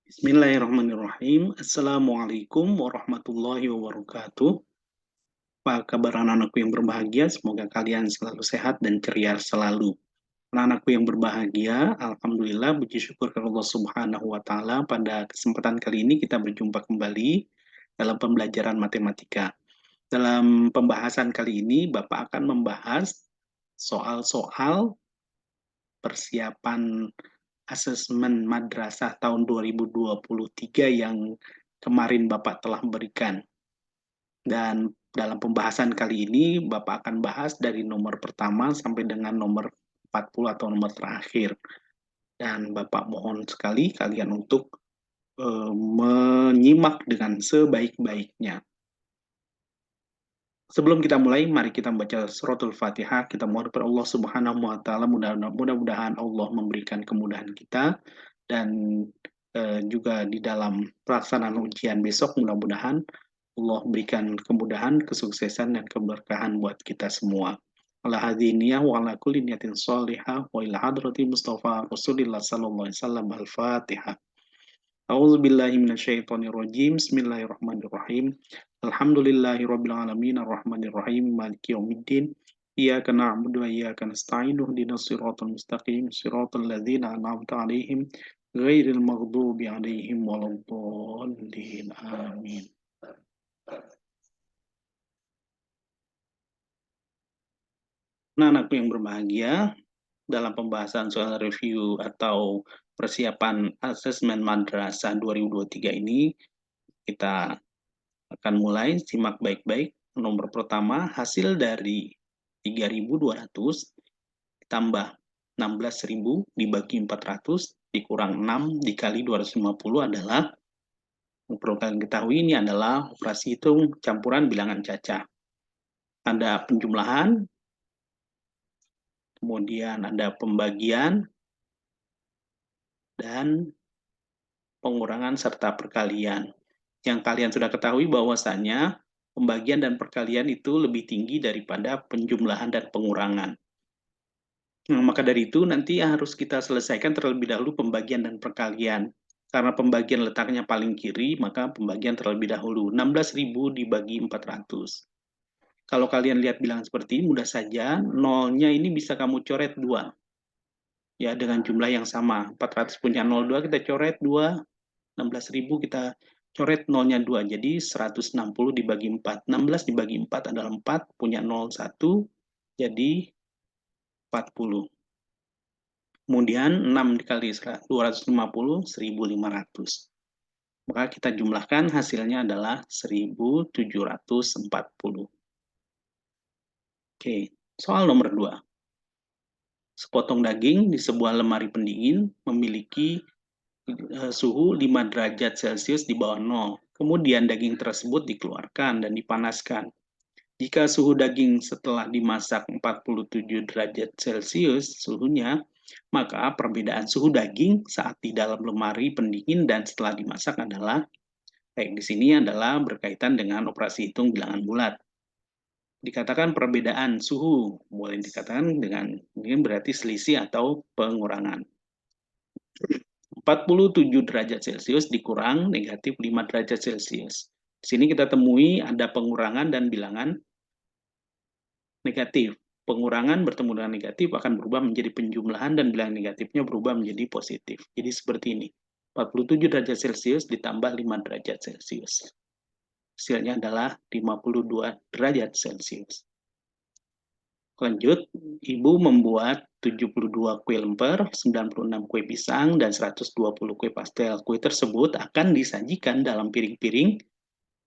Bismillahirrahmanirrahim. Assalamualaikum warahmatullahi wabarakatuh. Apa kabar anak-anakku yang berbahagia? Semoga kalian selalu sehat dan ceria selalu. Anak-anakku yang berbahagia, Alhamdulillah, puji syukur kepada Allah Subhanahu wa Ta'ala. Pada kesempatan kali ini, kita berjumpa kembali dalam pembelajaran matematika. Dalam pembahasan kali ini, Bapak akan membahas soal-soal persiapan asesmen madrasah tahun 2023 yang kemarin Bapak telah berikan. Dan dalam pembahasan kali ini, Bapak akan bahas dari nomor pertama sampai dengan nomor 40 atau nomor terakhir. Dan Bapak mohon sekali kalian untuk menyimak dengan sebaik-baiknya. Sebelum kita mulai, mari kita membaca suratul Fatihah. Kita mohon kepada Allah Subhanahu wa Ta'ala, mudah-mudahan Allah memberikan kemudahan kita, dan juga di dalam pelaksanaan ujian besok, mudah-mudahan Allah berikan kemudahan, kesuksesan, dan keberkahan buat kita semua. Ala hadiniyah wa ala kulli niyatin sholihah wa ila hadrati Mustafa Rasulillah sallallahu alaihi wasallam. Al-Fatihah. A'udzubillahi minasyaitonirrajim. Bismillahirrahmanirrahim. Alhamdulillahirabbil alamin arrahmanirrahim maliki yaumiddin. Iyyaka na'budu wa iyyaka nasta'in ihdinas siratal mustaqim siratal ladzina an'amta 'alaihim ghairil maghdubi 'alaihim waladdallin. Amin. Nah, anakku yang berbahagia, dalam pembahasan soal review atau persiapan asesmen madrasah 2023 ini, kita akan mulai. Simak baik-baik. Nomor pertama, hasil dari 3.200 ditambah 16.000 dibagi 400 dikurang 6 dikali 250 adalah, perlu kalian ketahui, ini adalah operasi hitung campuran bilangan cacah. Ada penjumlahan, kemudian ada pembagian, dan pengurangan serta perkalian. Yang kalian sudah ketahui bahwasannya pembagian dan perkalian itu lebih tinggi daripada penjumlahan dan pengurangan. Nah, maka dari itu nanti harus kita selesaikan terlebih dahulu pembagian dan perkalian. Karena pembagian letaknya paling kiri, maka pembagian terlebih dahulu. 16.000 dibagi 400. Kalau kalian lihat bilangan seperti ini, mudah saja. Nolnya ini bisa kamu coret 2. Ya, dengan jumlah yang sama. 400 punya 02, kita coret 2. 16.000 kita coret nolnya 2. Jadi 160 dibagi 4. 16 dibagi 4 adalah 4. Punya 01. Jadi 40. Kemudian 6 dikali 250, 1.500. Maka kita jumlahkan, hasilnya adalah 1.740. Oke, soal nomor 2. Sepotong daging di sebuah lemari pendingin memiliki suhu 5 derajat Celcius di bawah 0. Kemudian daging tersebut dikeluarkan dan dipanaskan. Jika suhu daging setelah dimasak 47 derajat Celcius suhunya, maka perbedaan suhu daging saat di dalam lemari pendingin dan setelah dimasak adalah, baik di sini adalah berkaitan dengan operasi hitung bilangan bulat. Dikatakan perbedaan suhu, boleh dikatakan dengan ini berarti selisih atau pengurangan. 47 derajat Celcius dikurang negatif 5 derajat Celcius. Di sini kita temui ada pengurangan dan bilangan negatif. Pengurangan bertemu dengan negatif akan berubah menjadi penjumlahan dan bilangan negatifnya berubah menjadi positif. Jadi seperti ini. 47 derajat Celcius ditambah 5 derajat Celcius. Hasilnya adalah 52 derajat Celcius. Lanjut, Ibu membuat 72 kue lemper, 96 kue pisang, dan 120 kue pastel. Kue tersebut akan disajikan dalam piring-piring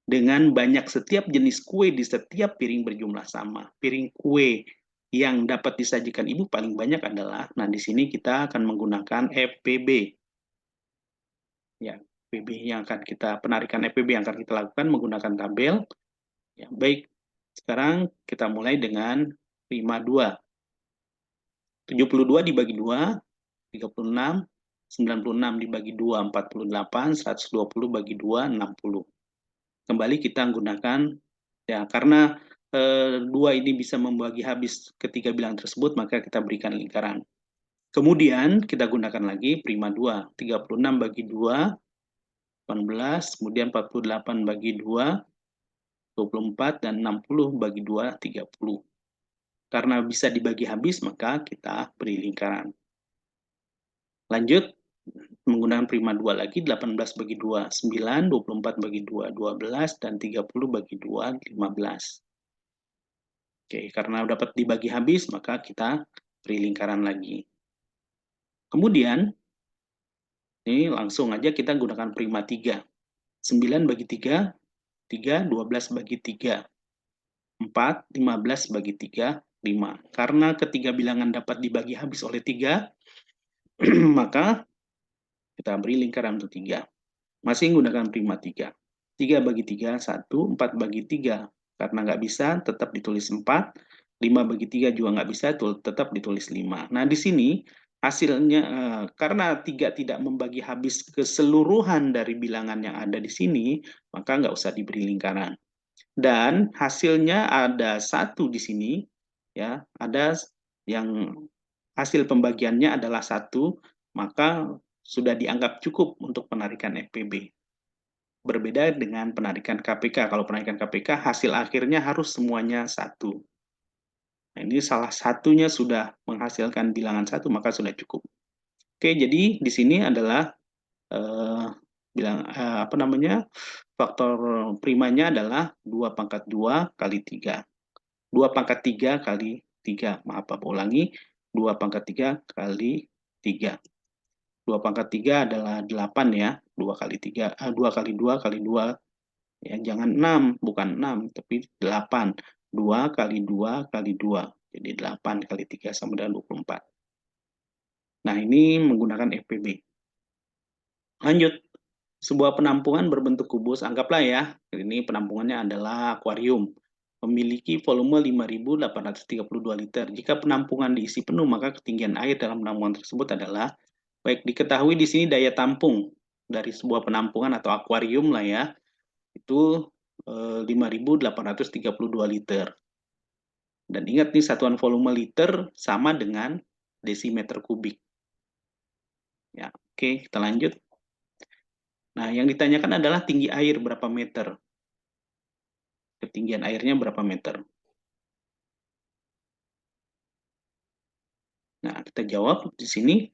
dengan banyak setiap jenis kue di setiap piring berjumlah sama. Piring kue yang dapat disajikan Ibu paling banyak adalah, nah di sini kita akan menggunakan FPB. Ya, FPB yang akan kita, penarikan FPB yang akan kita lakukan menggunakan tabel. Ya, baik, sekarang kita mulai dengan 52. 72 dibagi 2, 36, 96 dibagi 2, 48, 120 bagi 2, 60. Kembali kita menggunakan, ya karena 2 ini bisa membagi habis ketiga bilangan tersebut, maka kita berikan lingkaran. Kemudian kita gunakan lagi prima 2, 36 bagi 2, 18, kemudian 48 bagi 2, 24, dan 60 bagi 2, 30. Karena bisa dibagi habis, maka kita beri lingkaran. Lanjut, menggunakan prima 2 lagi, 18 bagi 2, 9, 24 bagi 2, 12, dan 30 bagi 2, 15. Oke, karena dapat dibagi habis, maka kita beri lingkaran lagi. Kemudian, ini langsung aja kita gunakan prima 3. 9 bagi 3, 3, 12 bagi 3, 4, 15 bagi 3, 5. Karena ketiga bilangan dapat dibagi habis oleh 3, maka kita beri lingkaran untuk 3. Masih menggunakan prima 3. 3 bagi 3, 1, 4 bagi 3. Karena nggak bisa, tetap ditulis 4. 5 bagi 3 juga nggak bisa, tetap ditulis 5. Nah, di sini hasilnya, karena 3 tidak membagi habis keseluruhan dari bilangan yang ada di sini, maka nggak usah diberi lingkaran. Dan hasilnya ada 1 di sini, ya, ada yang hasil pembagiannya adalah 1, maka sudah dianggap cukup untuk penarikan FPB. Berbeda dengan penarikan KPK. Kalau penarikan KPK, hasil akhirnya harus semuanya 1. Nah, ini salah satunya sudah menghasilkan bilangan 1, maka sudah cukup. Oke, jadi di sini adalah faktor primanya adalah 2 pangkat 2 kali 3. 2 pangkat 3 kali 3. Maaf, Bapak ulangi. 2 pangkat 3 kali 3. 2 pangkat 3 adalah 8 ya. 2 kali 3, 2 kali 2 kali 2. Ya, jangan 6, bukan 6, tapi 8. 2 kali 2 kali 2. Jadi 8 kali 3 sama dengan 24. Nah, ini menggunakan FPB. Lanjut. Sebuah penampungan berbentuk kubus, anggaplah ya, ini penampungannya adalah akuarium. Memiliki volume 5.832 liter. Jika penampungan diisi penuh, maka ketinggian air dalam penampungan tersebut adalah, baik diketahui di sini daya tampung dari sebuah penampungan atau akuarium lah ya, itu 5.832 liter. Dan ingat nih, satuan volume liter sama dengan desimeter kubik. Ya, oke, kita lanjut. Nah, yang ditanyakan adalah tinggi air berapa meter. Ketinggian airnya berapa meter. Nah, kita jawab di sini.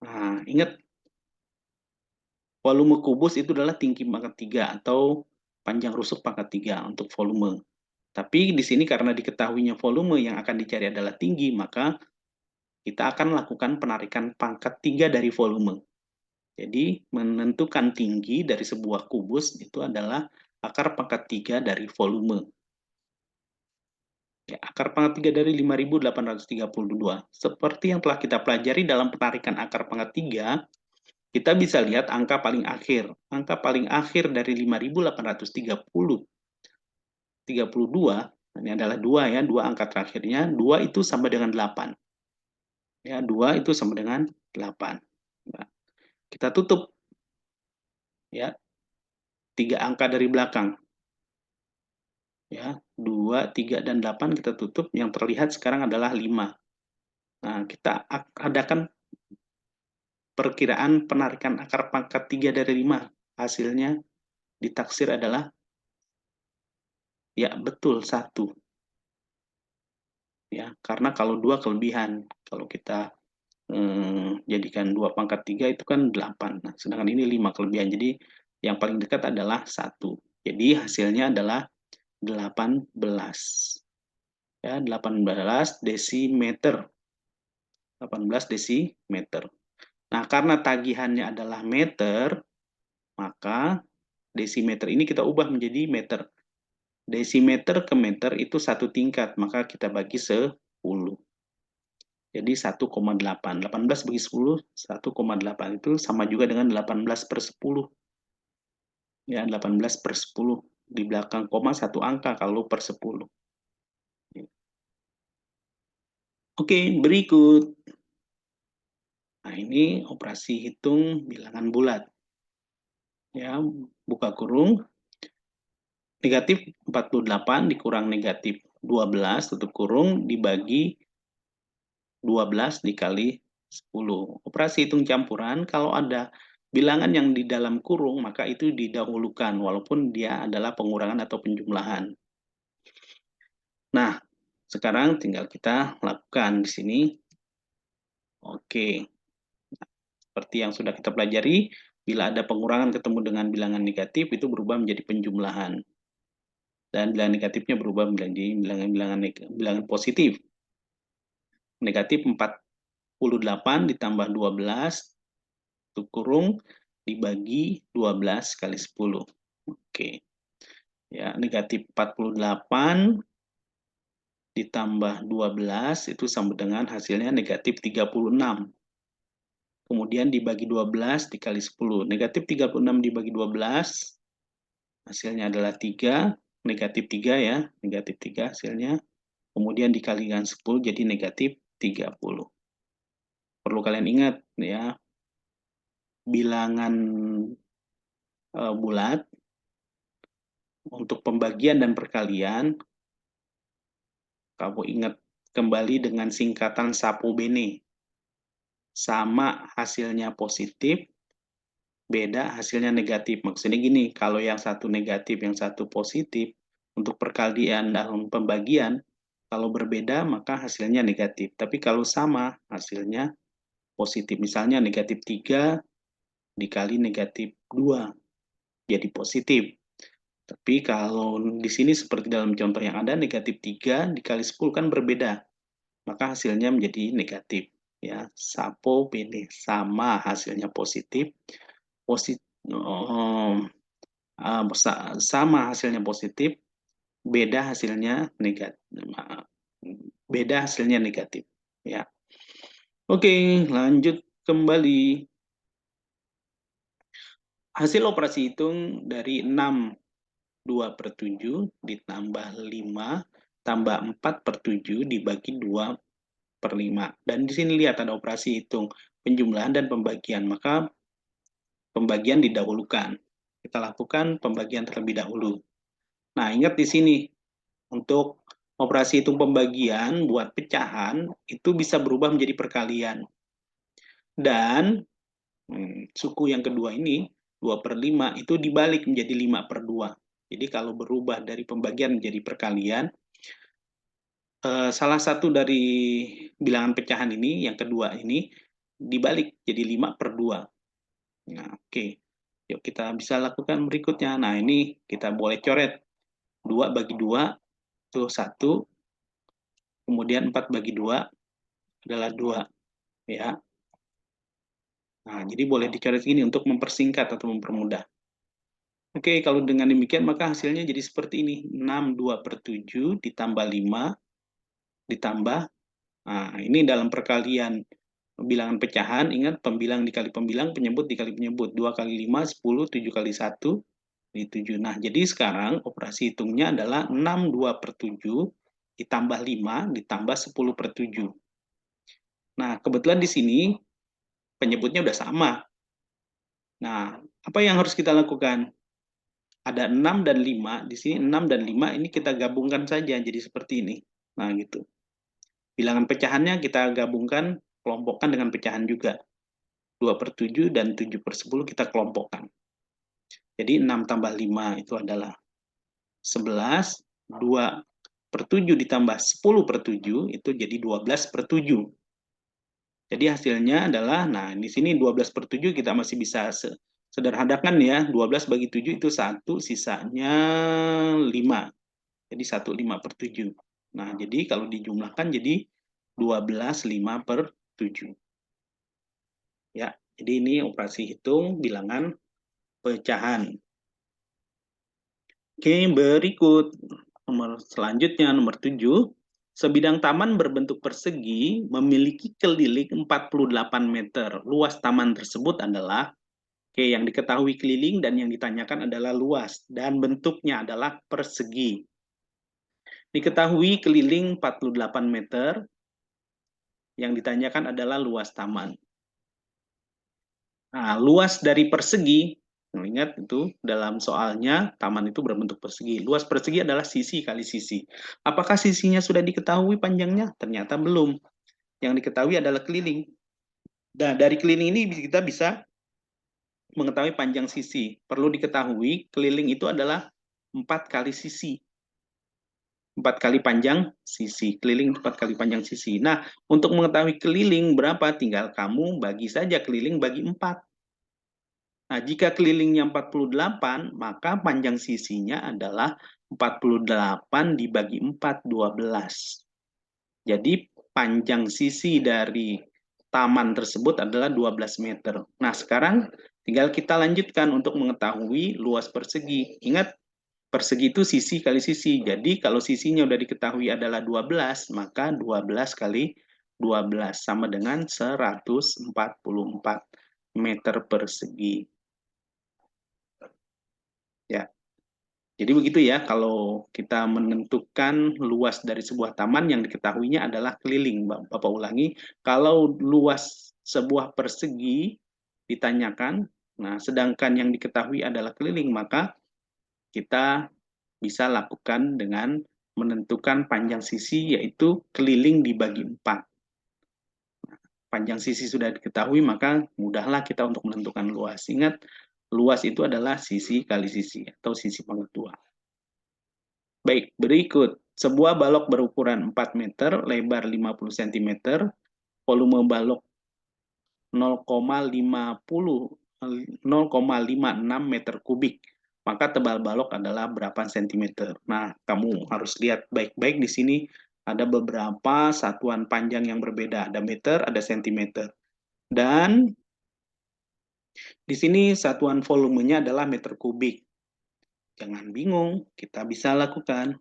Nah, ingat, volume kubus itu adalah tinggi pangkat 3 atau panjang rusuk pangkat 3 untuk volume. Tapi di sini karena diketahuinya volume yang akan dicari adalah tinggi, maka kita akan lakukan penarikan pangkat 3 dari volume. Jadi, menentukan tinggi dari sebuah kubus itu adalah akar pangkat 3 dari volume. Ya, akar pangkat 3 dari 5.832. Seperti yang telah kita pelajari dalam penarikan akar pangkat 3, kita bisa lihat angka paling akhir. Angka paling akhir dari 5.832, ini adalah 2 ya, 2 angka terakhirnya, 2 itu sama dengan 8. Ya, 2 itu sama dengan 8. Nah, kita tutup ya 3 angka dari belakang. Ya, 2, 3, dan 8 kita tutup, yang terlihat sekarang adalah 5. Nah, kita adakan perkiraan penarikan akar pangkat 3 dari 5. Hasilnya ditaksir adalah, ya betul, 1. Ya, karena kalau 2 kelebihan. Kalau kita jadikan 2 pangkat 3 itu kan 8. Nah, sedangkan ini 5 kelebihan. Jadi yang paling dekat adalah 1. Jadi hasilnya adalah 18. Ya, 18 desimeter. 18 desimeter. Nah, karena tagihannya adalah meter, maka desimeter ini kita ubah menjadi meter. Desimeter ke meter itu 1 tingkat, maka kita bagi 10. Jadi 1,8. 18 bagi 10, 1,8 itu sama juga dengan 18/10. Ya, 18/10. Di belakang koma 1 angka kalau per 10. Oke, berikut. Nah, ini operasi hitung bilangan bulat. Ya, buka kurung. Negatif 48 dikurang negatif 12, tutup kurung, dibagi 12 dikali 10. Operasi hitung campuran, kalau ada bilangan yang di dalam kurung maka itu didahulukan walaupun dia adalah pengurangan atau penjumlahan. Nah, sekarang tinggal kita lakukan di sini. Oke, seperti yang sudah kita pelajari, bila ada pengurangan ketemu dengan bilangan negatif itu berubah menjadi penjumlahan. Dan bilangan negatifnya berubah menjadi bilangan positif. Negatif 48 ditambah 12 itu kurung dibagi 12 kali 10. Oke. Ya, negatif 48 ditambah 12 itu sama dengan hasilnya negatif 36. Kemudian dibagi 12 dikali 10. Negatif 36 dibagi 12 hasilnya adalah 3. Negatif 3 ya, negatif 3 hasilnya. Kemudian dikalikan 10 jadi negatif 30. Perlu kalian ingat ya, bilangan bulat untuk pembagian dan perkalian, kamu ingat kembali dengan singkatan sapo bene. Sama hasilnya positif, beda hasilnya negatif. Maksudnya gini, kalau yang satu negatif, yang satu positif, untuk perkalian dalam pembagian, kalau berbeda maka hasilnya negatif. Tapi kalau sama, hasilnya positif. Misalnya negatif 3 dikali negatif 2, jadi positif. Tapi kalau di sini seperti dalam contoh yang ada, negatif 3 dikali 10 kan berbeda. Maka hasilnya menjadi negatif. Ya, sapo bene sama hasilnya positif, sama hasilnya positif, beda hasilnya negatif. Beda hasilnya negatif. Ya, oke, lanjut kembali. Hasil operasi hitung dari 6 2/7 ditambah 5 tambah 4/7 dibagi 2/5. Dan di sini lihat ada operasi hitung penjumlahan dan pembagian. Maka pembagian didahulukan. Kita lakukan pembagian terlebih dahulu. Nah, ingat di sini, untuk operasi hitung pembagian buat pecahan, itu bisa berubah menjadi perkalian. Dan suku yang kedua ini, 2/5, itu dibalik menjadi 5/2. Jadi kalau berubah dari pembagian menjadi perkalian, salah satu dari bilangan pecahan ini, yang kedua ini, dibalik jadi 5/2. Nah, oke. Yuk kita bisa lakukan berikutnya. Nah, ini kita boleh coret. 2 bagi 2 itu 1. Kemudian 4 bagi 2 adalah 2. Ya. Nah, jadi boleh dicoret gini untuk mempersingkat atau mempermudah. Oke, kalau dengan demikian maka hasilnya jadi seperti ini. 6 2/7 ditambah 5 ditambah. Nah, ini dalam perkalian bilangan pecahan, ingat pembilang dikali pembilang, penyebut dikali penyebut. 2 kali 5, 10, 7 kali 1, 7. Nah, jadi sekarang operasi hitungnya adalah 6 2/7 ditambah 5 ditambah 10/7. Nah, kebetulan di sini penyebutnya udah sama. Nah, apa yang harus kita lakukan? Ada 6 dan 5, di sini 6 dan 5 ini kita gabungkan saja jadi seperti ini. Nah, gitu. Bilangan pecahannya kita gabungkan, kelompokkan dengan pecahan juga. 2/7 dan 7/10 kita kelompokkan. Jadi 6 tambah 5 itu adalah 11, 2/7 ditambah 10/7 itu jadi 12/7. Jadi hasilnya adalah, nah di sini 12/7 kita masih bisa sederhanakan ya, 12 bagi 7 itu 1, sisanya 5. Jadi 1 5/7. Nah, jadi kalau dijumlahkan jadi 12 5/7. Ya, jadi ini operasi hitung bilangan pecahan. Oke, berikut nomor selanjutnya, nomor 7. Sebidang taman berbentuk persegi memiliki keliling 48 meter. Luas taman tersebut adalah, oke, yang diketahui keliling dan yang ditanyakan adalah luas, dan bentuknya adalah persegi. Diketahui keliling 48 meter, yang ditanyakan adalah luas taman. Nah, luas dari persegi, ingat itu dalam soalnya taman itu berbentuk persegi. Luas persegi adalah sisi kali sisi. Apakah sisinya sudah diketahui panjangnya? Ternyata belum. Yang diketahui adalah keliling. Nah, dari keliling ini kita bisa mengetahui panjang sisi. Perlu diketahui, keliling itu adalah 4 kali sisi. 4 kali panjang sisi. Keliling 4 kali panjang sisi. Nah, untuk mengetahui keliling berapa, tinggal kamu bagi saja keliling bagi 4. Nah, jika kelilingnya 48, maka panjang sisinya adalah 48 dibagi 4, 12. Jadi panjang sisi dari taman tersebut adalah 12 meter. Nah, sekarang tinggal kita lanjutkan untuk mengetahui luas persegi. Ingat, persegi itu sisi kali sisi. Jadi kalau sisinya udah diketahui adalah 12, maka 12 kali 12 sama dengan 144 meter persegi. Ya. Jadi begitu ya, kalau kita menentukan luas dari sebuah taman yang diketahuinya adalah keliling. Bapak ulangi, kalau luas sebuah persegi ditanyakan, nah sedangkan yang diketahui adalah keliling, maka kita bisa lakukan dengan menentukan panjang sisi, yaitu keliling dibagi 4. Panjang sisi sudah diketahui, maka mudahlah kita untuk menentukan luas. Ingat, luas itu adalah sisi kali sisi atau sisi pangkat 2. Baik, berikut. Sebuah balok berukuran 4 meter, lebar 50 cm, volume balok 0,56 meter kubik. Maka tebal balok adalah berapa sentimeter? Nah, kamu harus lihat baik-baik di sini ada beberapa satuan panjang yang berbeda. Ada meter, ada sentimeter. Dan di sini satuan volumenya adalah meter kubik. Jangan bingung, kita bisa lakukan.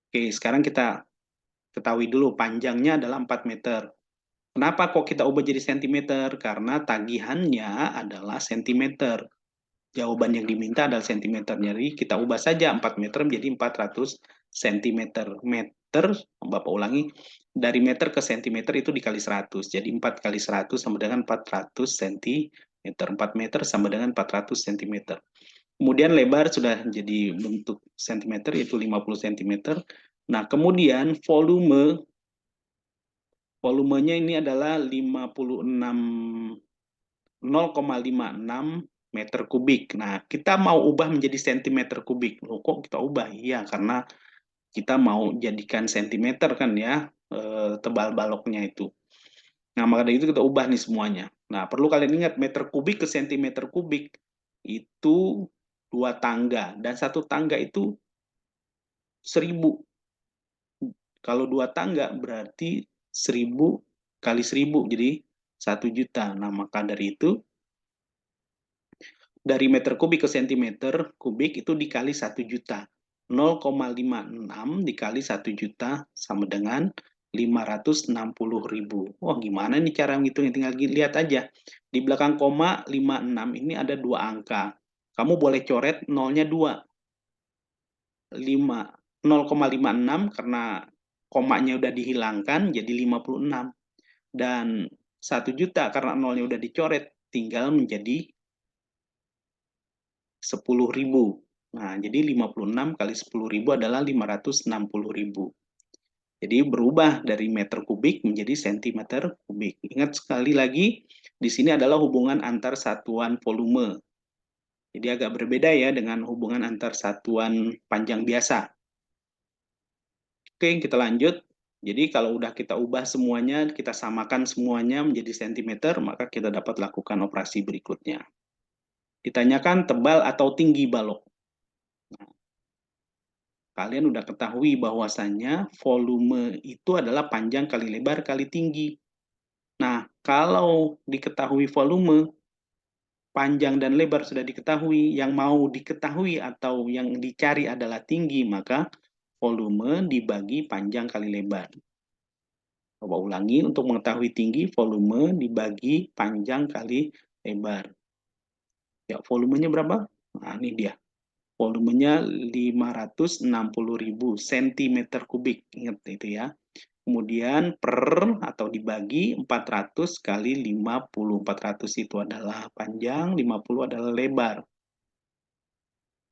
Oke, sekarang kita ketahui dulu panjangnya adalah 4 meter. Kenapa kok kita ubah jadi sentimeter? Karena tagihannya adalah sentimeter. Jawaban yang diminta adalah sentimeter. Jadi kita ubah saja 4 meter menjadi 400 sentimeter. Meter, Bapak ulangi, dari meter ke sentimeter itu dikali 100. Jadi 4 kali 100 sama dengan 400 sentimeter. 4 meter sama dengan 400 sentimeter. Kemudian lebar sudah jadi bentuk sentimeter, yaitu 50 sentimeter. Nah, kemudian volumenya ini adalah 0,56 meter kubik. Nah, kita mau ubah menjadi sentimeter kubik. Loh, kok kita ubah? Iya, karena kita mau jadikan sentimeter kan ya, tebal baloknya itu. Nah, maka dari itu kita ubah nih semuanya. Nah, perlu kalian ingat, meter kubik ke sentimeter kubik itu 2 tangga. Dan 1 tangga itu 1000. Kalau 2 tangga berarti 1000 kali 1000, jadi 1 juta. Nah, maka dari itu, dari meter kubik ke sentimeter kubik itu dikali 1 juta. 0,56 dikali 1 juta sama dengan 560.000. Wah, gimana nih cara ngitungnya? Tinggal lihat aja. Di belakang koma 56 ini ada 2 angka. Kamu boleh coret nolnya 2. 0,56 karena komanya udah dihilangkan jadi 56. Dan 1 juta karena nolnya udah dicoret tinggal menjadi 10.000. Nah, jadi 56 kali 10.000 adalah 560.000. Jadi berubah dari meter kubik menjadi sentimeter kubik. Ingat sekali lagi, di sini adalah hubungan antar satuan volume. Jadi agak berbeda ya dengan hubungan antar satuan panjang biasa. Oke, kita lanjut. Jadi kalau udah kita ubah semuanya, kita samakan semuanya menjadi sentimeter, maka kita dapat lakukan operasi berikutnya. Ditanyakan tebal atau tinggi balok. Nah, kalian udah ketahui bahwasannya volume itu adalah panjang kali lebar kali tinggi. Nah, kalau diketahui volume, panjang dan lebar sudah diketahui, yang mau diketahui atau yang dicari adalah tinggi, maka volume dibagi panjang kali lebar. Coba ulangi, untuk mengetahui tinggi, volume dibagi panjang kali lebar. Ya, volumenya berapa? Nah, ini dia. Volumenya 560.000 cm kubik. Ingat itu ya. Kemudian per atau dibagi 400 kali 50. 400 itu adalah panjang, 50 adalah lebar.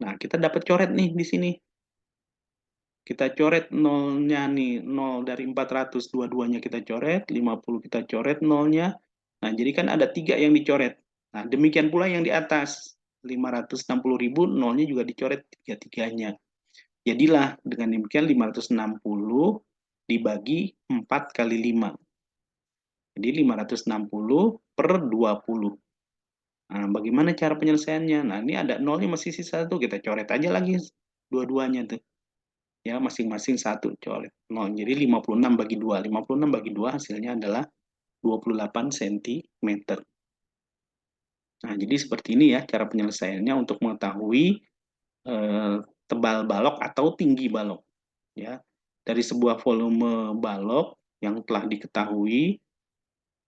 Nah, kita dapat coret nih di sini. Kita coret nolnya nih, 0 dari 400, dua-duanya kita coret, 50 kita coret nolnya. Nah, jadi kan ada 3 yang dicoret. Nah, demikian pula yang di atas, 560.000, nolnya juga dicoret tiga-tiganya. Jadilah dengan demikian 560 dibagi 4 kali 5. Jadi 560 per 20. Nah, bagaimana cara penyelesaiannya? Nah, ini ada nolnya masih sisa satu, kita coret aja lagi dua-duanya tuh. Ya, masing-masing satu coret nol. Jadi 56 bagi 2. 56 bagi 2 hasilnya adalah 28 cm. Nah, jadi seperti ini ya cara penyelesaiannya untuk mengetahui tebal balok atau tinggi balok. Ya, dari sebuah volume balok yang telah diketahui,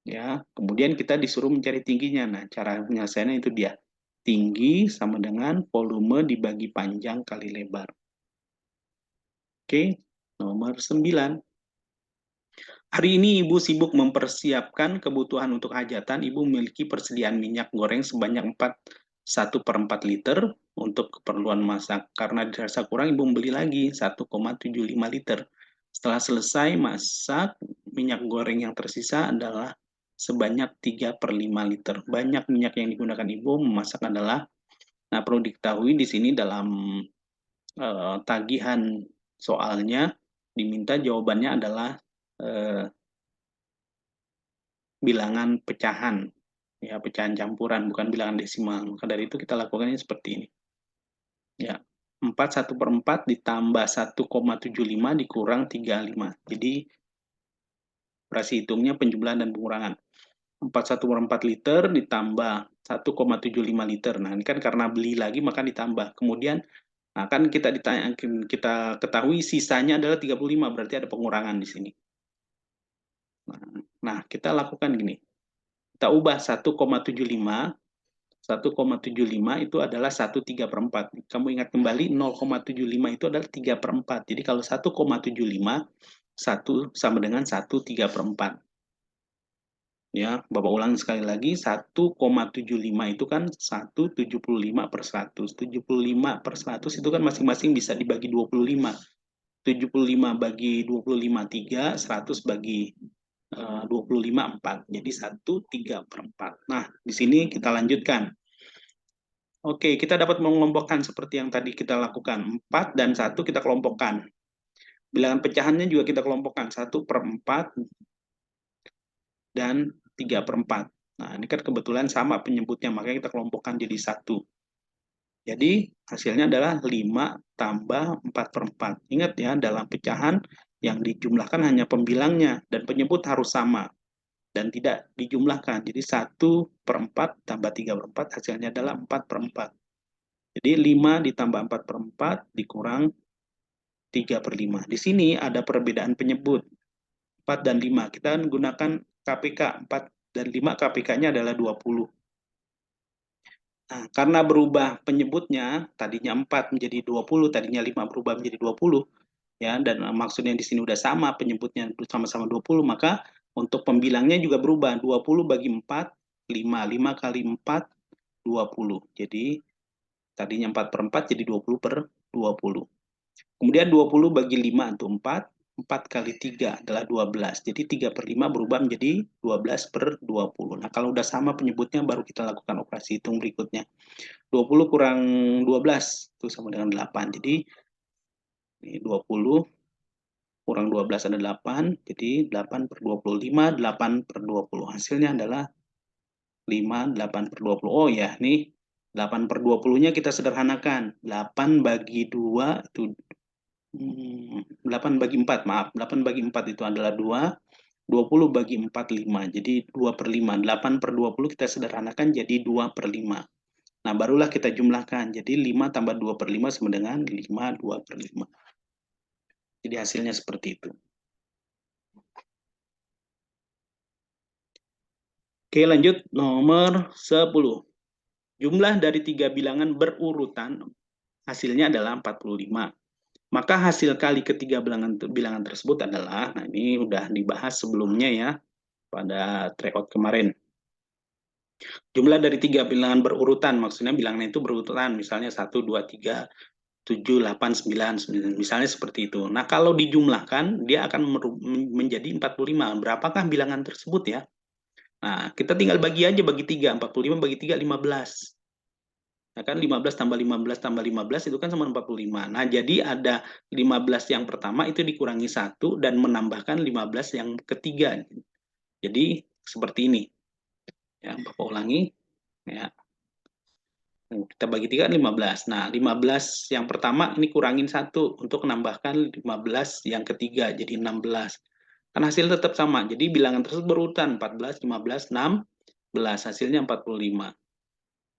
ya, kemudian kita disuruh mencari tingginya. Nah, cara penyelesaiannya itu dia. Tinggi sama dengan volume dibagi panjang kali lebar. Oke, nomor 9. Hari ini Ibu sibuk mempersiapkan kebutuhan untuk hajatan. Ibu memiliki persediaan minyak goreng sebanyak 1/4 liter untuk keperluan masak. Karena dirasa kurang, Ibu membeli lagi 1,75 liter. Setelah selesai masak, minyak goreng yang tersisa adalah sebanyak 3/5 liter. Banyak minyak yang digunakan Ibu memasak adalah, nah perlu diketahui di sini dalam tagihan soalnya diminta jawabannya adalah bilangan pecahan, ya pecahan campuran, bukan bilangan desimal. Maka dari itu kita lakukannya seperti ini. Ya, 1/4 ditambah 1,75 dikurang 35. Jadi operasi hitungnya penjumlahan dan pengurangan. 1/4 liter ditambah 1,75 liter. Nah, ini kan karena beli lagi maka ditambah. Kemudian nah kan kita ketahui sisanya adalah 35, berarti ada pengurangan di sini. Nah, kita lakukan gini. Kita ubah 1,75 itu adalah 1/3/4. Kamu ingat kembali 0,75 itu adalah 3/4. Jadi kalau 1,75, 1 sama dengan 1/3/4. Ya, Bapak ulang sekali lagi, 1,75 itu kan 1/75/100. 75/100 itu kan masing-masing bisa dibagi 25. 75 bagi 25, 3, 100 bagi 25, 4. Jadi 1/3/4. Nah, di sini kita lanjutkan. Oke, kita dapat mengelompokkan seperti yang tadi kita lakukan. 4 dan 1 kita kelompokkan. Bilangan pecahannya juga kita kelompokkan. 1/4 dan 3/4. Nah, ini kan kebetulan sama penyebutnya, makanya kita kelompokkan jadi 1. Jadi, hasilnya adalah 5 tambah 4/4. Ingat ya, dalam pecahan yang dijumlahkan hanya pembilangnya, dan penyebut harus sama, dan tidak dijumlahkan. Jadi, 1/4 tambah 3/4 hasilnya adalah 4/4. Jadi 5 ditambah 4/4 dikurang 3/5. Di sini ada perbedaan penyebut 4 dan 5. Kita menggunakan KPK 4 dan 5, KPK-nya adalah 20. Nah, karena berubah penyebutnya, tadinya 4 menjadi 20, tadinya 5 berubah menjadi 20, ya, dan maksudnya di sini udah sama penyebutnya sama-sama 20, maka untuk pembilangnya juga berubah. 20 bagi 4, 5. 5 kali 4, 20. Jadi tadinya 4/4 jadi 20/20. Kemudian 20 bagi 5 itu 4. 4 kali 3 adalah 12. Jadi 3/5 berubah menjadi 12/20. Nah, kalau udah sama penyebutnya baru kita lakukan operasi hitung berikutnya. 20 kurang 12 itu sama dengan 8. Jadi ini 20 kurang 12 ada 8. Jadi 8/25, 8/20. Hasilnya adalah 5, 8/20. Oh ya, nih 8/20-nya kita sederhanakan. 8 bagi 2 itu 8 bagi 4, maaf. 8 bagi 4 itu adalah 2. 20 bagi 4, 5. Jadi 2/5. 8/20 kita sederhanakan jadi 2/5. Nah, barulah kita jumlahkan. Jadi 5 tambah 2/5 sama dengan 5, 2/5. Jadi hasilnya seperti itu. Oke, lanjut nomor 10. Jumlah dari 3 bilangan berurutan hasilnya adalah 45. Maka hasil kali ketiga bilangan tersebut adalah, nah ini udah dibahas sebelumnya ya, pada tryout kemarin. Jumlah dari 3 bilangan berurutan, maksudnya bilangan itu berurutan, misalnya 1, 2, 3, 7, 8, 9, 9, misalnya seperti itu. Nah, kalau dijumlahkan, dia akan menjadi 45. Berapakah bilangan tersebut ya? Nah, kita tinggal bagi aja, bagi 3. 45 bagi 3, 15. Nah, kan 15 tambah 15 tambah 15 itu kan sama 45. Nah, jadi ada 15 yang pertama itu dikurangi 1 dan menambahkan 15 yang ketiga. Jadi seperti ini. Ya, Bapak ulangi. Ya. Kita bagi 3 15. Nah, 15 yang pertama ini kurangin 1 untuk menambahkan 15 yang ketiga jadi 16. Kan hasil tetap sama. Jadi bilangan tersebut berurutan 14, 15, 16. Hasilnya 45.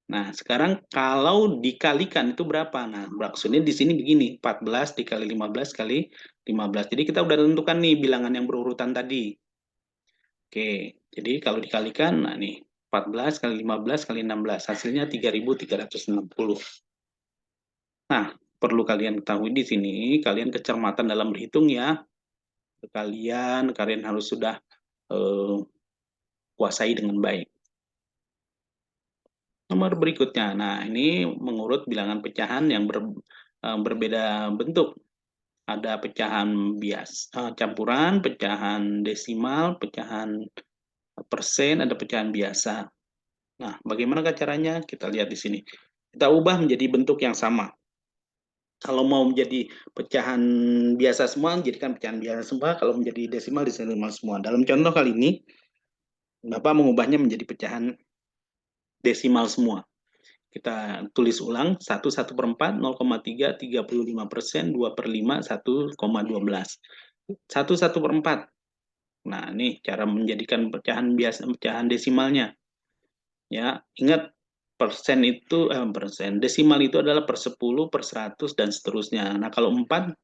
Nah, sekarang kalau dikalikan itu berapa? Nah, maksudnya di sini begini, 14 dikali 15 kali 15. Jadi kita udah tentukan nih bilangan yang berurutan tadi. Oke, jadi kalau dikalikan, nah nih, 14 kali 15 kali 16, hasilnya 3.360. Nah, perlu kalian ketahui di sini, kalian kecermatan dalam berhitung ya. Kalian harus sudah kuasai dengan baik. Nomor berikutnya, nah ini mengurut bilangan pecahan yang berbeda bentuk. Ada pecahan campuran, pecahan desimal, pecahan persen, ada pecahan biasa. Nah, bagaimana caranya? Kita lihat di sini. Kita ubah menjadi bentuk yang sama. Kalau mau menjadi pecahan biasa semua, jadikan pecahan biasa semua. Kalau menjadi desimal semua. Dalam contoh kali ini, Bapak mengubahnya menjadi pecahan desimal semua. Kita tulis ulang, 1 per 4, 0,3, 35%, 2 per 5, 1,12. 1 per 4. Nah, ini cara menjadikan pecahan biasa, pecahan desimalnya. Ya, ingat desimal itu adalah per 10, per 100, dan seterusnya. Nah, kalau 4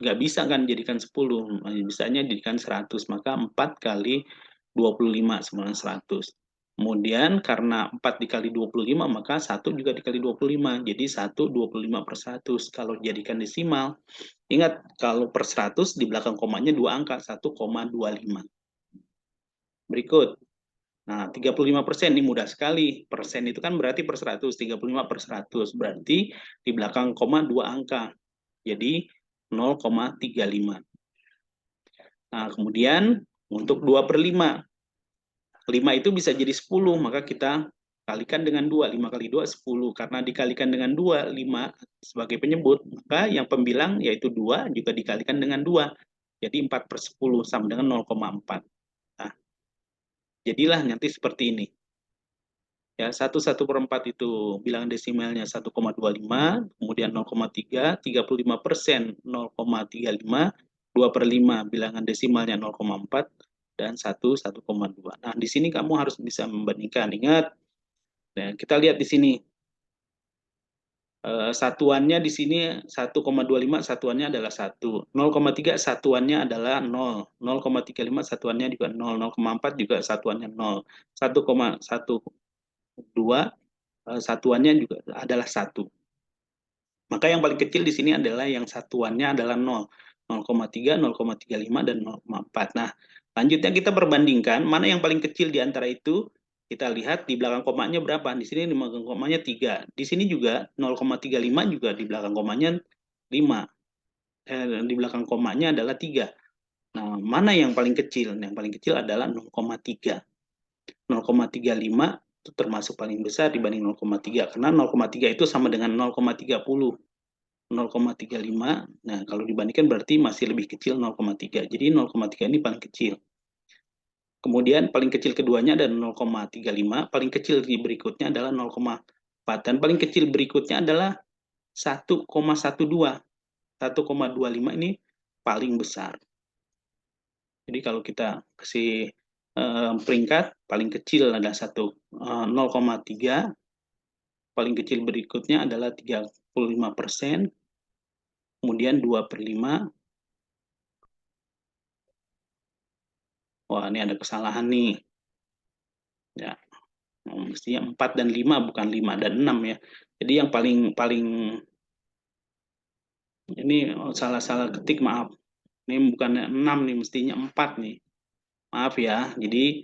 nggak bisa kan jadikan 10, bisanya jadikan 100, maka 4 kali 25 sama dengan 100. Kemudian karena 4 dikali 25, maka 1 juga dikali 25, jadi 1 25 per 100. Kalau jadikan desimal, ingat kalau per 100 di belakang komanya 2 angka, 1,25. Berikut. Nah, 35% ini mudah sekali. Persen itu kan berarti per 100, 35 per 100. Berarti di belakang koma 2 angka. Jadi 0,35. Nah, kemudian untuk 2 per 5. 5 itu bisa jadi 10, maka kita kalikan dengan 2. 5 kali 2, 10. Karena dikalikan dengan 2, 5 sebagai penyebut, maka yang pembilang yaitu 2 juga dikalikan dengan 2. Jadi 4 per 10 sama dengan 0,4. Nah, jadilah nanti seperti ini. Ya, 1/1/4 itu bilangan desimalnya 1,25, kemudian 0,3, 35%, 0,35, 2 per 5 bilangan desimalnya 0,4, dan 1,2. Nah, di sini kamu harus bisa membandingkan. Ingat, nah, kita lihat di sini. Satuannya di sini 1,25, satuannya adalah 1. 0,3 satuannya adalah 0. 0,35 satuannya juga 0. 0,4 juga satuannya 0. 1,12 satuannya juga adalah 1. Maka yang paling kecil di sini adalah yang satuannya adalah 0. 0,3, 0,35, dan 0,4. Nah, lanjutnya kita perbandingkan mana yang paling kecil di antara itu. Kita lihat di belakang komanya berapa. Di sini di belakang komanya 3. Di sini juga 0,35 juga di belakang komanya 5. Di belakang komanya adalah 3. Nah, mana yang paling kecil? Yang paling kecil adalah 0,3. 0,35 itu termasuk paling besar dibanding 0,3. Karena 0,3 itu sama dengan 0,30. 0,35. Nah, kalau dibandingkan berarti masih lebih kecil 0,3. Jadi 0,3 ini paling kecil. Kemudian paling kecil keduanya ada 0,35, paling kecil di berikutnya adalah 0,4, dan paling kecil berikutnya adalah 1,12. 1,25 ini paling besar. Jadi kalau kita kasih peringkat, paling kecil ada 0,3, paling kecil berikutnya adalah 35%, kemudian 2 per 5. Wah, ini ada kesalahan nih. Ya, mestinya 4 dan 5, bukan 5 dan 6 ya. Jadi yang paling ini salah ketik, maaf. Ini bukan 6 nih, mestinya 4 nih. Maaf ya. Jadi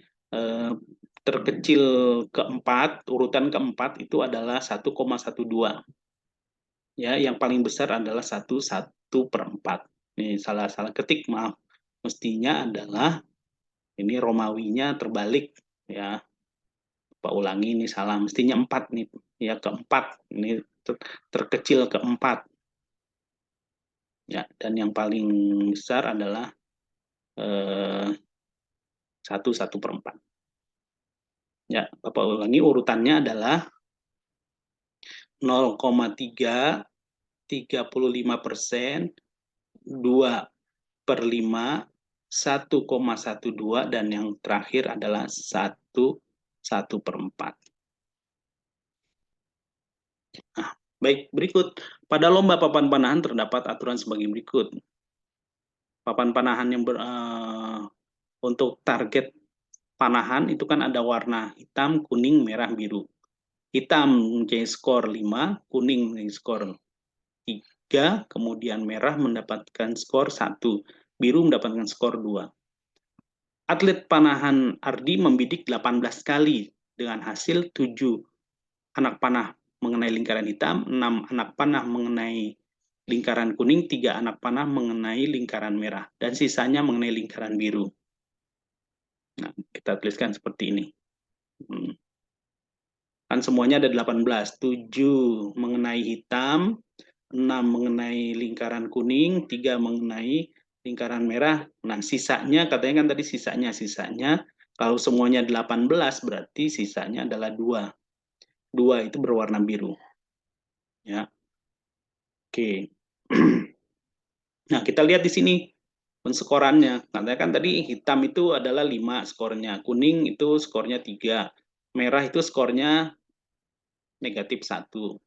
terkecil keempat, urutan keempat itu adalah 1,12. Ya, yang paling besar adalah 1/4. Ini salah ketik, maaf. Mestinya adalah ini Romawinya terbalik. Ya, Pak ulangi ini salah, mestinya 4 nih, ya keempat, ini terkecil keempat. Ya, dan yang paling besar adalah 1/4. Ya, Bapak ulangi urutannya adalah 0,3, 35%, 2/5, 1,12, dan yang terakhir adalah 1/4. Nah, baik, berikut. Pada lomba papan panahan terdapat aturan sebagai berikut. Papan panahan yang untuk target panahan itu kan ada warna hitam, kuning, merah, biru. Hitam mempunyai skor 5, kuning mempunyai skor 3, kemudian merah mendapatkan skor 1, biru mendapatkan skor 2. Atlet panahan Ardi membidik 18 kali dengan hasil 7 anak panah mengenai lingkaran hitam, 6 anak panah mengenai lingkaran kuning, 3 anak panah mengenai lingkaran merah, dan sisanya mengenai lingkaran biru. Nah, kita tuliskan seperti ini. Kan semuanya ada 18, 7 mengenai hitam, 6 mengenai lingkaran kuning, 3 mengenai lingkaran merah. Nah, sisanya, katanya kan tadi sisanya, kalau semuanya 18 berarti sisanya adalah 2. 2 itu berwarna biru. Ya, oke. Nah, kita lihat di sini penskorannya. Katanya kan tadi hitam itu adalah 5 skornya, kuning itu skornya 3, merah itu skornya negatif 1.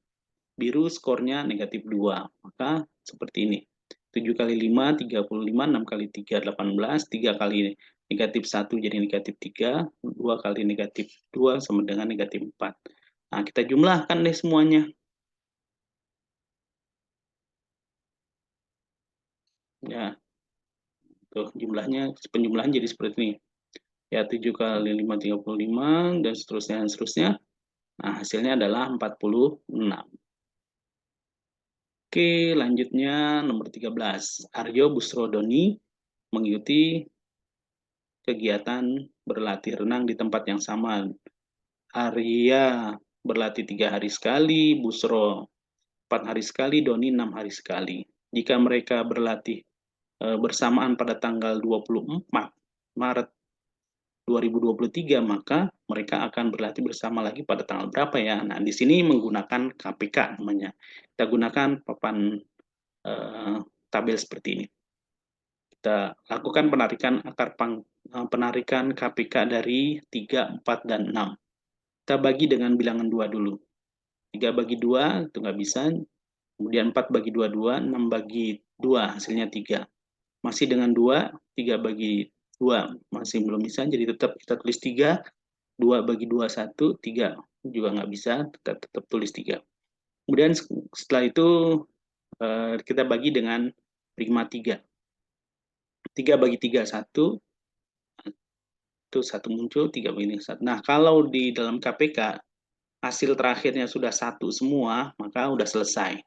Biru skornya negatif 2. Maka seperti ini. 7 kali 5, 35, 6 kali 3, 18, 3 kali negatif 1 jadi negatif 3, 2 kali negatif 2 sama dengan negatif 4. Nah, kita jumlahkan deh semuanya. Ya, tuh jumlahnya, penjumlahan jadi seperti ini. Ya, 7 kali 5, 35, dan seterusnya, dan seterusnya. Nah, hasilnya adalah 46. Oke, lanjutnya nomor 13. Aryo Busrodoni mengikuti kegiatan berlatih renang di tempat yang sama. Arya berlatih 3 hari sekali, Busro 4 hari sekali, Doni 6 hari sekali. Jika mereka berlatih bersamaan pada tanggal 24 Maret 2023, maka mereka akan berlatih bersama lagi pada tanggal berapa ya? Nah, di sini menggunakan KPK namanya. Kita gunakan papan tabel seperti ini. Kita lakukan penarikan KPK dari 3, 4, dan 6. Kita bagi dengan bilangan 2 dulu. 3 bagi 2 itu nggak bisa. Kemudian 4 bagi 2, 2. 6 bagi 2 hasilnya 3. Masih dengan 2, 3 bagi 2 masih belum bisa. Jadi tetap kita tulis 3. 2 bagi 2, 1. 3 juga nggak bisa. Tetap tulis 3. Kemudian setelah itu kita bagi dengan prima 3. 3 bagi 3, 1. Itu 1 muncul, 3 bagi 1. Nah, kalau di dalam KPK hasil terakhirnya sudah 1 semua, maka sudah selesai.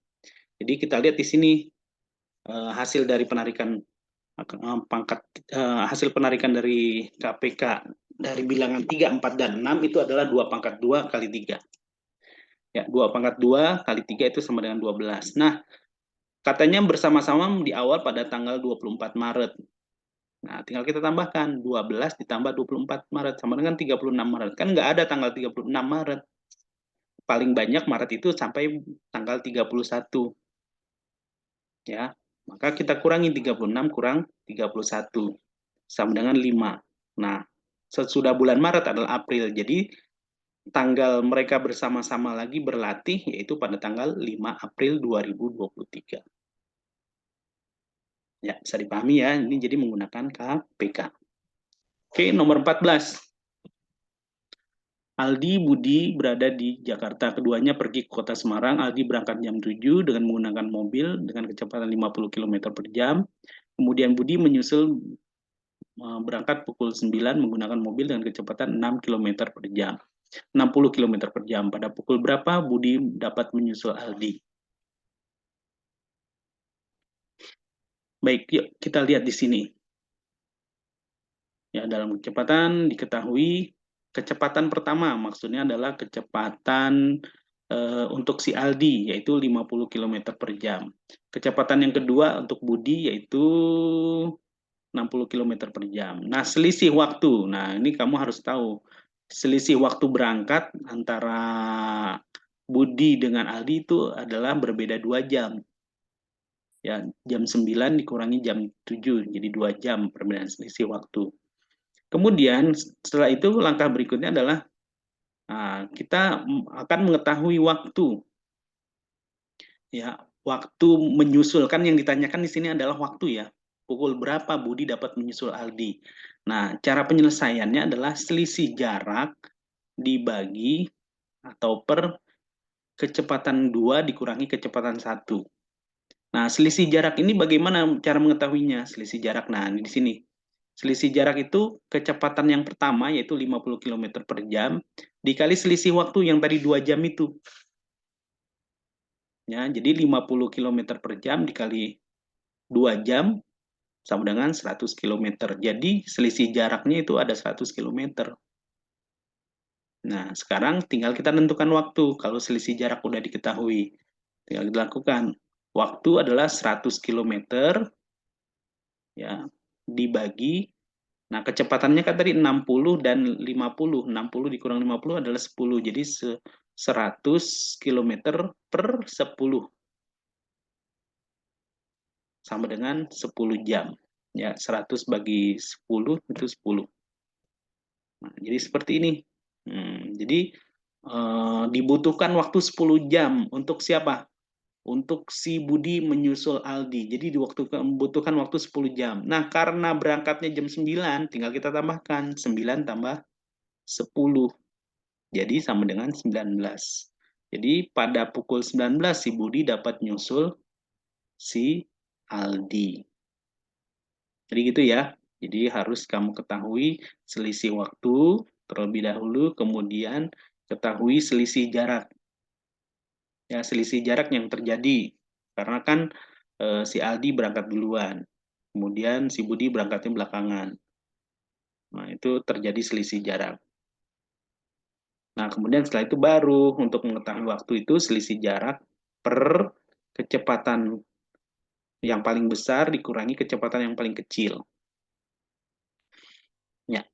Jadi kita lihat di sini hasil dari penarikan hasil penarikan dari KPK dari bilangan 3, 4, dan 6 itu adalah 2/2 kali 3. Ya, 2/2 kali 3 itu sama dengan 12. Nah, katanya bersama-sama di awal pada tanggal 24 Maret. Nah, tinggal kita tambahkan 12 ditambah 24 Maret sama dengan 36 Maret. Kan nggak ada tanggal 36 Maret. Paling banyak Maret itu sampai tanggal 31. Ya, maka kita kurangi 36 kurang 31 sama dengan 5. Nah, sesudah bulan Maret adalah April. Jadi tanggal mereka bersama-sama lagi berlatih yaitu pada tanggal 5 April 2023. Ya, bisa dipahami ya. Ini jadi menggunakan KPK. Oke, nomor 14. Aldi Budi berada di Jakarta. Keduanya pergi ke kota Semarang. Aldi berangkat jam 7 dengan menggunakan mobil dengan kecepatan 50 km per jam. Kemudian Budi menyusul berangkat pukul 9 menggunakan mobil dengan kecepatan 6 km per jam. 60 km per jam. Pada pukul berapa Budi dapat menyusul Aldi? Baik, yuk kita lihat di sini. Ya, dalam kecepatan diketahui kecepatan pertama maksudnya adalah kecepatan untuk si Aldi, yaitu 50 km per jam. Kecepatan yang kedua untuk Budi, yaitu 60 km per jam. Nah, selisih waktu. Nah, ini kamu harus tahu. Selisih waktu berangkat antara Budi dengan Aldi itu adalah berbeda 2 jam. Ya, jam 9 dikurangi jam 7, jadi 2 jam perbedaan selisih waktu. Kemudian setelah itu langkah berikutnya adalah kita akan mengetahui waktu. Ya, waktu menyusul, kan yang ditanyakan di sini adalah waktu ya. Pukul berapa Budi dapat menyusul Aldi. Nah, cara penyelesaiannya adalah selisih jarak dibagi atau per kecepatan 2 dikurangi kecepatan 1. Nah, selisih jarak ini bagaimana cara mengetahuinya? Selisih jarak, nah di sini. Selisih jarak itu kecepatan yang pertama yaitu 50 km per jam dikali selisih waktu yang tadi 2 jam itu. Ya, jadi 50 km per jam dikali 2 jam sama dengan 100 km. Jadi selisih jaraknya itu ada 100 km. Nah, sekarang tinggal kita tentukan waktu. Kalau selisih jarak udah diketahui, tinggal dilakukan. Waktu adalah 100 km ya, dibagi. Nah, kecepatannya kan tadi 60 dan 50. 60 dikurang 50 adalah 10. Jadi 100 km per 10 sama dengan 10 jam. Ya, 100 bagi 10 itu 10. Nah, jadi seperti ini. Jadi dibutuhkan waktu 10 jam untuk siapa? Untuk si Budi menyusul Aldi. Jadi membutuhkan waktu 10 jam. Nah, karena berangkatnya jam 9, tinggal kita tambahkan 9 tambah 10. Jadi sama dengan 19. Jadi pada pukul 19 si Budi dapat nyusul si Aldi. Jadi gitu ya. Jadi harus kamu ketahui selisih waktu terlebih dahulu, kemudian ketahui selisih jarak. Ya, selisih jarak yang terjadi karena kan si Aldi berangkat duluan. Kemudian si Budi berangkatnya belakangan. Nah, itu terjadi selisih jarak. Nah, kemudian setelah itu baru untuk mengetahui waktu itu selisih jarak per kecepatan yang paling besar dikurangi kecepatan yang paling kecil. Ya.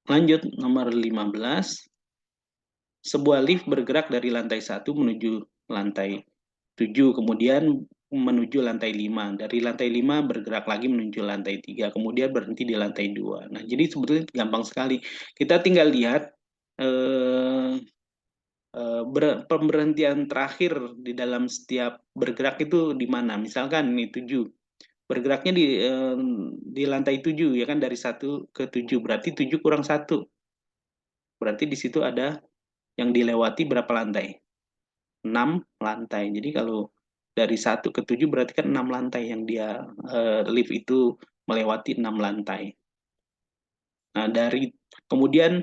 Lanjut nomor 15. Sebuah lift bergerak dari lantai 1 menuju lantai 7, kemudian menuju lantai 5. Dari lantai 5 bergerak lagi menuju lantai 3, kemudian berhenti di lantai 2. Nah, jadi sebetulnya gampang sekali. Kita tinggal lihat eh, pemberhentian terakhir di dalam setiap bergerak itu di mana. Misalkan ini 7. Bergeraknya di lantai 7 ya kan, dari 1 ke 7. Berarti 7 kurang 1. Berarti di situ ada yang dilewati berapa lantai? 6 lantai. Jadi kalau dari 1 ke 7 berarti kan 6 lantai yang dia lift itu melewati 6 lantai. Nah, dari kemudian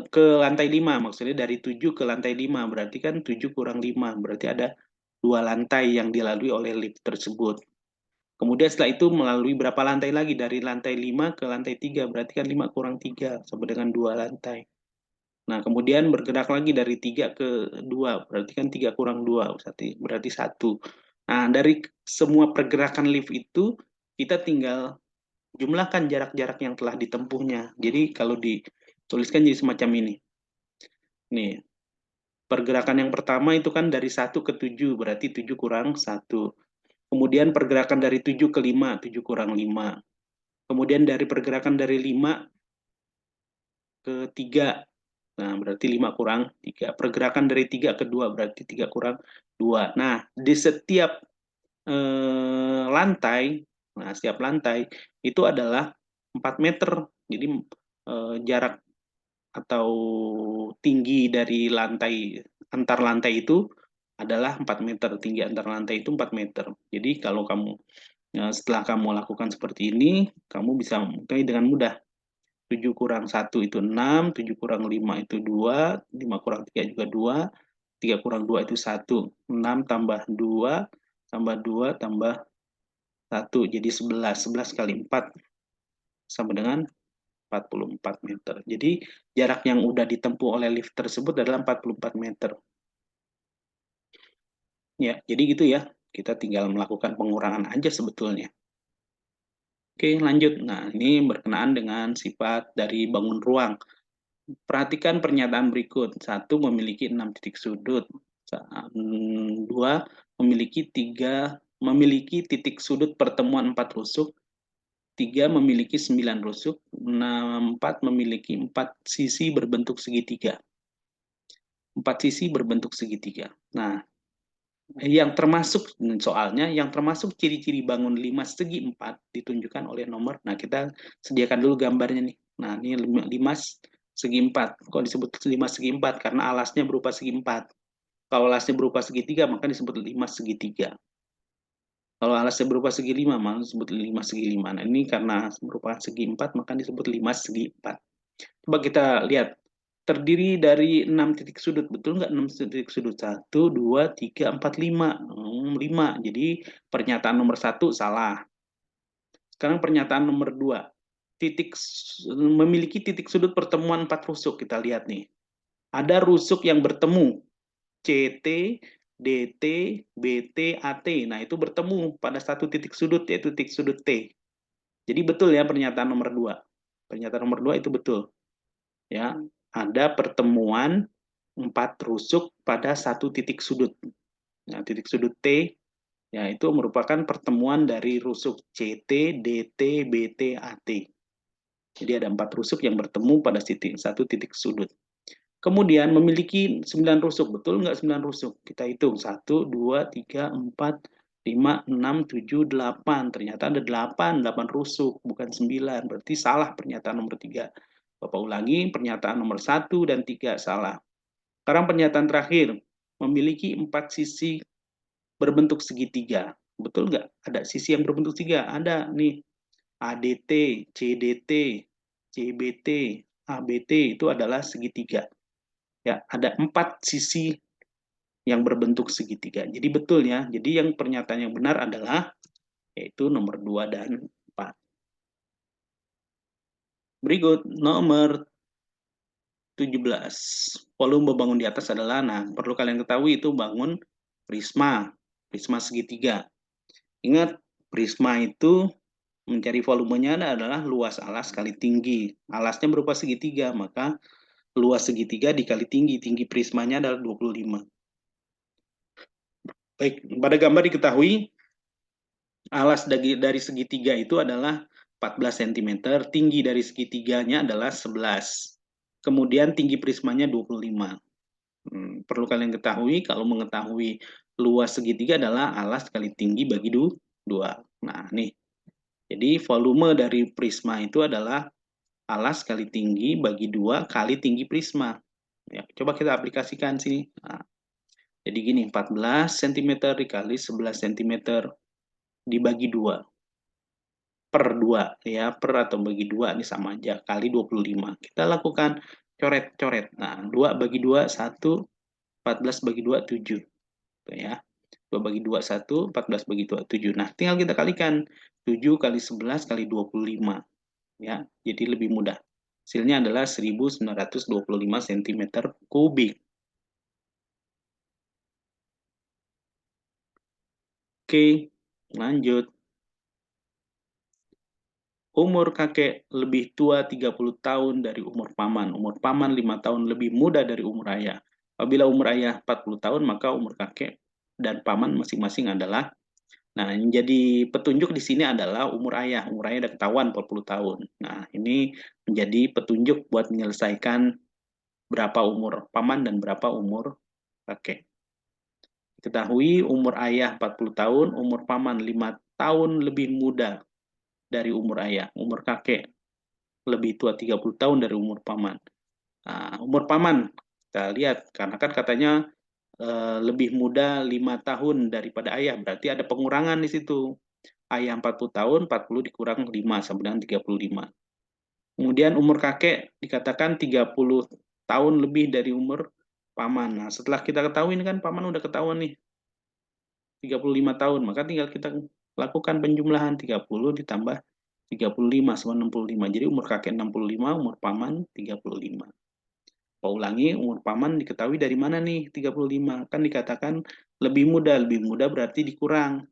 ke lantai 5, maksudnya dari 7 ke lantai 5, berarti kan 7 kurang 5, berarti ada 2 lantai yang dilalui oleh lift tersebut. Kemudian setelah itu melalui berapa lantai lagi? Dari lantai 5 ke lantai 3, berarti kan 5 kurang 3, sama dengan 2 lantai. Nah, kemudian bergerak lagi dari 3 ke 2, berarti kan 3 kurang 2, berarti 1. Nah, dari semua pergerakan lift itu, kita tinggal jumlahkan jarak-jarak yang telah ditempuhnya. Jadi, kalau dituliskan jadi semacam ini. Nih, pergerakan yang pertama itu kan dari 1 ke 7, berarti 7 kurang 1. Kemudian pergerakan dari 7 ke 5, 7 kurang 5. Kemudian dari pergerakan dari 5 ke 3, nah, berarti 5 kurang 3. Pergerakan dari 3 ke 2, berarti 3 kurang 2. Nah, di setiap lantai, nah, setiap lantai itu adalah 4 meter. Jadi jarak atau tinggi dari lantai, antar lantai itu adalah 4 meter. Tinggi antar lantai itu 4 meter. Jadi kalau kamu setelah kamu lakukan seperti ini, kamu bisa mengetahui dengan mudah. 7 kurang 1 itu 6, 7 kurang 5 itu 2, 5 kurang 3 juga 2, 3 kurang 2 itu 1, 6 tambah 2, tambah 2, tambah 1, jadi 11. 11 kali 4 sama dengan 44 meter. Jadi jarak yang udah ditempuh oleh lift tersebut adalah 44 meter. Ya, jadi gitu ya. Kita tinggal melakukan pengurangan aja sebetulnya. Oke, lanjut. Nah, ini berkenaan dengan sifat dari bangun ruang. Perhatikan pernyataan berikut. Satu, memiliki 6 titik sudut. Dua, memiliki titik sudut pertemuan 4 rusuk. Tiga, memiliki 9 rusuk. Empat, memiliki 4 sisi berbentuk segitiga. 4 sisi berbentuk segitiga. Nah, yang termasuk ciri-ciri bangun 5 segi 4 ditunjukkan oleh nomor. Nah, kita sediakan dulu gambarnya nih. Nah, ini 5 segi 4. Kok disebut 5 segi 4? Karena alasnya berupa segi 4. Kalau alasnya berupa segitiga, maka disebut 5 segitiga. Kalau alasnya berupa segi 5, maka disebut 5 segi 5. Nah, ini karena merupakan segi 4, maka disebut 5 segi 4. Coba kita lihat. Terdiri dari 6 titik sudut. Betul nggak 6 titik sudut? 1, 2, 3, 4, 5. 5. Jadi pernyataan nomor 1 salah. Sekarang pernyataan nomor 2. Memiliki titik sudut pertemuan 4 rusuk. Kita lihat nih. Ada rusuk yang bertemu. CT, DT, BT, AT. Nah, itu bertemu pada satu titik sudut, yaitu titik sudut T. Jadi betul ya pernyataan nomor 2. Pernyataan nomor 2 itu betul. Ya, ada pertemuan 4 rusuk pada satu titik sudut. Nah, titik sudut T, ya itu merupakan pertemuan dari rusuk CT, DT, BT, AT. Jadi ada 4 rusuk yang bertemu pada satu titik sudut. Kemudian memiliki 9 rusuk. Betul nggak 9 rusuk? Kita hitung. 1, 2, 3, 4, 5, 6, 7, 8. Ternyata ada 8 rusuk, bukan 9. Berarti salah pernyataan nomor 3. Bapak ulangi, pernyataan nomor 1 dan 3 salah. Sekarang pernyataan terakhir, memiliki 4 sisi berbentuk segitiga. Betul nggak? Ada sisi yang berbentuk segitiga? Ada nih. ADT, CDT, CBT, ABT itu adalah segitiga. Ya, ada 4 sisi yang berbentuk segitiga. Jadi betul ya. Jadi yang pernyataan yang benar adalah yaitu nomor 2 dan 4. Berikut nomor 17. Volume bangun di atas adalah, nah perlu kalian ketahui itu bangun prisma, prisma segitiga. Ingat, prisma itu mencari volumenya adalah luas alas kali tinggi. Alasnya berupa segitiga, maka luas segitiga dikali tinggi. Tinggi prismanya adalah 25. Baik, pada gambar diketahui alas dari segitiga itu adalah 14 cm, tinggi dari segitiganya adalah 11. Kemudian tinggi prismanya 25. Perlu kalian ketahui, kalau mengetahui luas segitiga adalah alas kali tinggi bagi 2. Nah, nih. Jadi volume dari prisma itu adalah alas kali tinggi bagi 2 kali tinggi prisma. Ya, coba kita aplikasikan sini. Nah, jadi gini, 14 cm dikali 11 cm dibagi 2 per 2 ya, per atau bagi 2 ini sama aja kali 25. Kita lakukan coret-coret. Nah, 2 bagi 2 1, 14 bagi 2 7. Tuh ya. 2 bagi 2 1, 14 bagi 2 7. Nah, tinggal kita kalikan 7 kali 11 kali 25 ya. Jadi lebih mudah. Hasilnya adalah 1925 cm kubik. Oke, lanjut. Umur kakek lebih tua 30 tahun dari umur paman. Umur paman 5 tahun lebih muda dari umur ayah. Apabila umur ayah 40 tahun, maka umur kakek dan paman masing-masing adalah, nah yang jadi petunjuk di sini adalah umur ayah. Umur ayah udah ketahuan 40 tahun. Nah, ini menjadi petunjuk buat menyelesaikan berapa umur paman dan berapa umur kakek. Ketahui umur ayah 40 tahun, umur paman 5 tahun lebih muda dari umur ayah. Umur kakek lebih tua 30 tahun dari umur paman. Nah, umur paman, kita lihat, karena kan katanya lebih muda 5 tahun daripada ayah, berarti ada pengurangan di situ. Ayah 40 tahun, 40 dikurang 5, sama dengan 35. Kemudian umur kakek dikatakan 30 tahun lebih dari umur paman. Nah, setelah kita ketahui ini kan paman udah ketahuan nih, 35 tahun, maka tinggal kita lakukan penjumlahan 30 ditambah 35 sama 65. Jadi umur kakek 65, umur paman 35. Mau ulangi, umur paman diketahui dari mana nih 35? Kan dikatakan lebih muda berarti dikurang.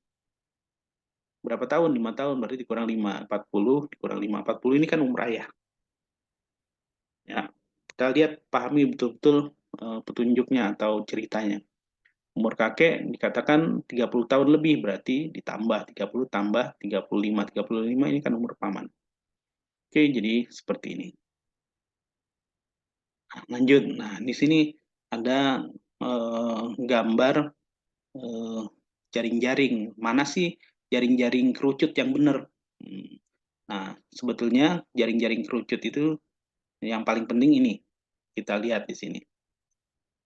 Berapa tahun? 5 tahun, berarti dikurang 5. 40, dikurang 5. 40 ini kan umur ayah. Ya, kita lihat, pahami betul-betul petunjuknya atau ceritanya. Umur kakek dikatakan 30 tahun lebih, berarti ditambah 30 tambah 35. 35 ini kan umur paman. Oke, jadi seperti ini. Nah, lanjut. Nah, di sini ada gambar eh, jaring-jaring. Mana sih jaring-jaring kerucut yang benar? Hmm. Nah, sebetulnya jaring-jaring kerucut itu yang paling penting ini. Kita lihat di sini.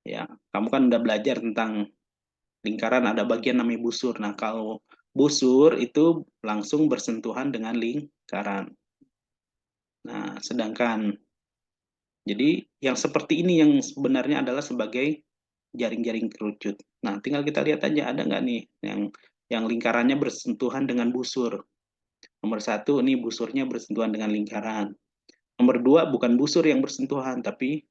Ya, kamu kan udah belajar tentang lingkaran, ada bagian namanya busur. Nah, kalau busur itu langsung bersentuhan dengan lingkaran. Nah, sedangkan jadi yang seperti ini yang sebenarnya adalah sebagai jaring-jaring kerucut. Nah, tinggal kita lihat aja ada nggak nih yang lingkarannya bersentuhan dengan busur. Nomor satu, ini busurnya bersentuhan dengan lingkaran. Nomor dua, bukan busur yang bersentuhan, tapi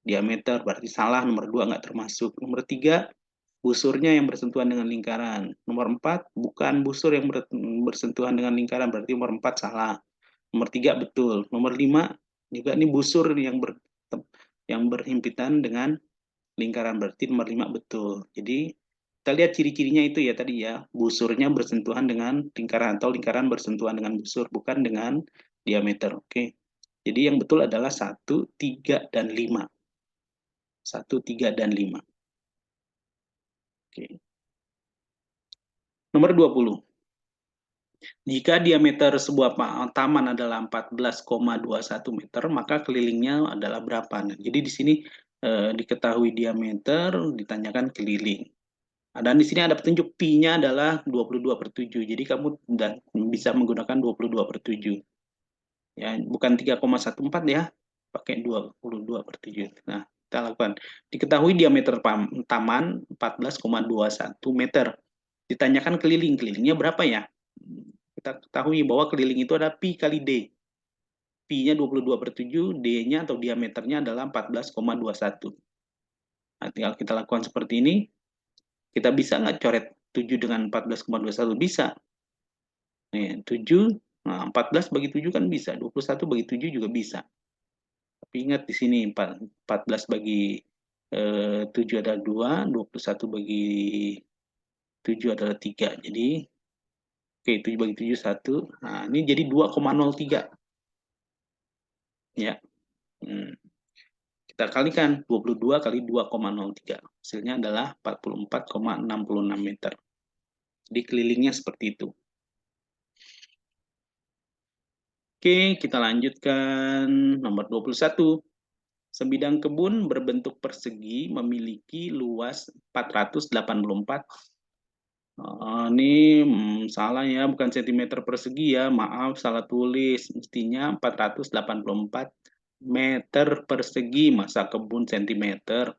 diameter, berarti salah. Nomor dua nggak termasuk. Nomor tiga, busurnya yang bersentuhan dengan lingkaran. Nomor empat, bukan busur yang bersentuhan dengan lingkaran, berarti nomor empat salah. Nomor tiga betul. Nomor lima, juga ini busur yang berhimpitan dengan lingkaran, berarti nomor lima betul. Jadi kita lihat ciri-cirinya itu ya tadi ya, busurnya bersentuhan dengan lingkaran atau lingkaran bersentuhan dengan busur, bukan dengan diameter. Oke. Jadi yang betul adalah 1, 3, dan 5. 1, 3, dan 5. Oke. Nomor 20. Jika diameter sebuah taman adalah 14,21 meter, maka kelilingnya adalah berapa? Nah, jadi di sini diketahui diameter, ditanyakan keliling. Dan di sini ada petunjuk pi-nya adalah 22/7. Jadi kamu bisa menggunakan 22/7. Ya, bukan 3,14 ya. Pakai 22/7. Nah, kita lakukan. Diketahui diameter taman 14,21 meter. Ditanyakan keliling. Kelilingnya berapa ya? Kita ketahui bahwa keliling itu ada pi kali d. Pi-nya 22/7, D-nya atau diameternya adalah 14,21. Nah, tinggal kita lakukan seperti ini. Kita bisa nggak coret 7 dengan 14,21? Bisa. Nih, 7, nah 14 bagi 7 kan bisa. 21 bagi 7 juga bisa. Tapi ingat di sini 14 bagi 7 adalah 2, 21 bagi 7 adalah 3. Jadi, oke, 7 bagi 7, 1. Nah, ini jadi 2,03. Ya. Hmm. Kita kalikan 22 kali 2,03. Hasilnya adalah 44,66 meter. Jadi kelilingnya seperti itu. Oke, kita lanjutkan nomor 21. Sebidang kebun berbentuk persegi memiliki luas 484. Ini salah ya, bukan centimeter persegi ya. Maaf, salah tulis. Mestinya 484 meter persegi, masa kebun sentimeter.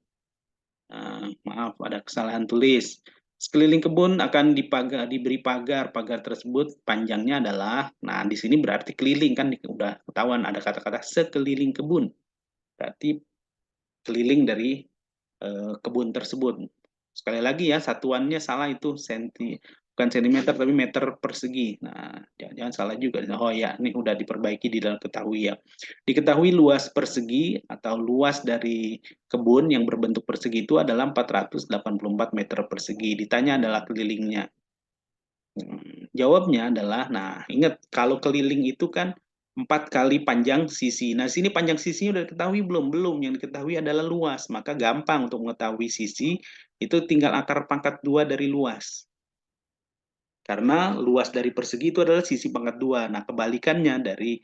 Maaf, ada kesalahan tulis. Sekeliling kebun akan diberi pagar. Pagar tersebut panjangnya adalah, nah di sini berarti keliling kan udah ketahuan ada kata-kata sekeliling kebun. Berarti keliling dari kebun tersebut. Sekali lagi ya, satuannya salah itu bukan sentimeter tapi meter persegi. Nah, jangan salah juga. Oh ya, ini udah diperbaiki di dalam ketahui ya. Diketahui luas persegi atau luas dari kebun yang berbentuk persegi itu adalah 484 meter persegi. Ditanya adalah kelilingnya. Jawabnya adalah, nah ingat kalau keliling itu kan 4 kali panjang sisi. Nah, sini panjang sisinya udah diketahui belum? Belum. Yang diketahui adalah luas. Maka gampang untuk mengetahui sisi, itu tinggal akar pangkat 2 dari luas. Karena luas dari persegi itu adalah sisi pangkat 2. Nah, kebalikannya dari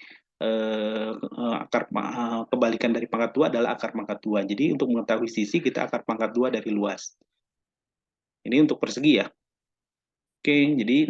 kebalikan dari pangkat 2 adalah akar pangkat 2. Jadi untuk mengetahui sisi kita akar pangkat 2 dari luas. Ini untuk persegi ya. Oke, jadi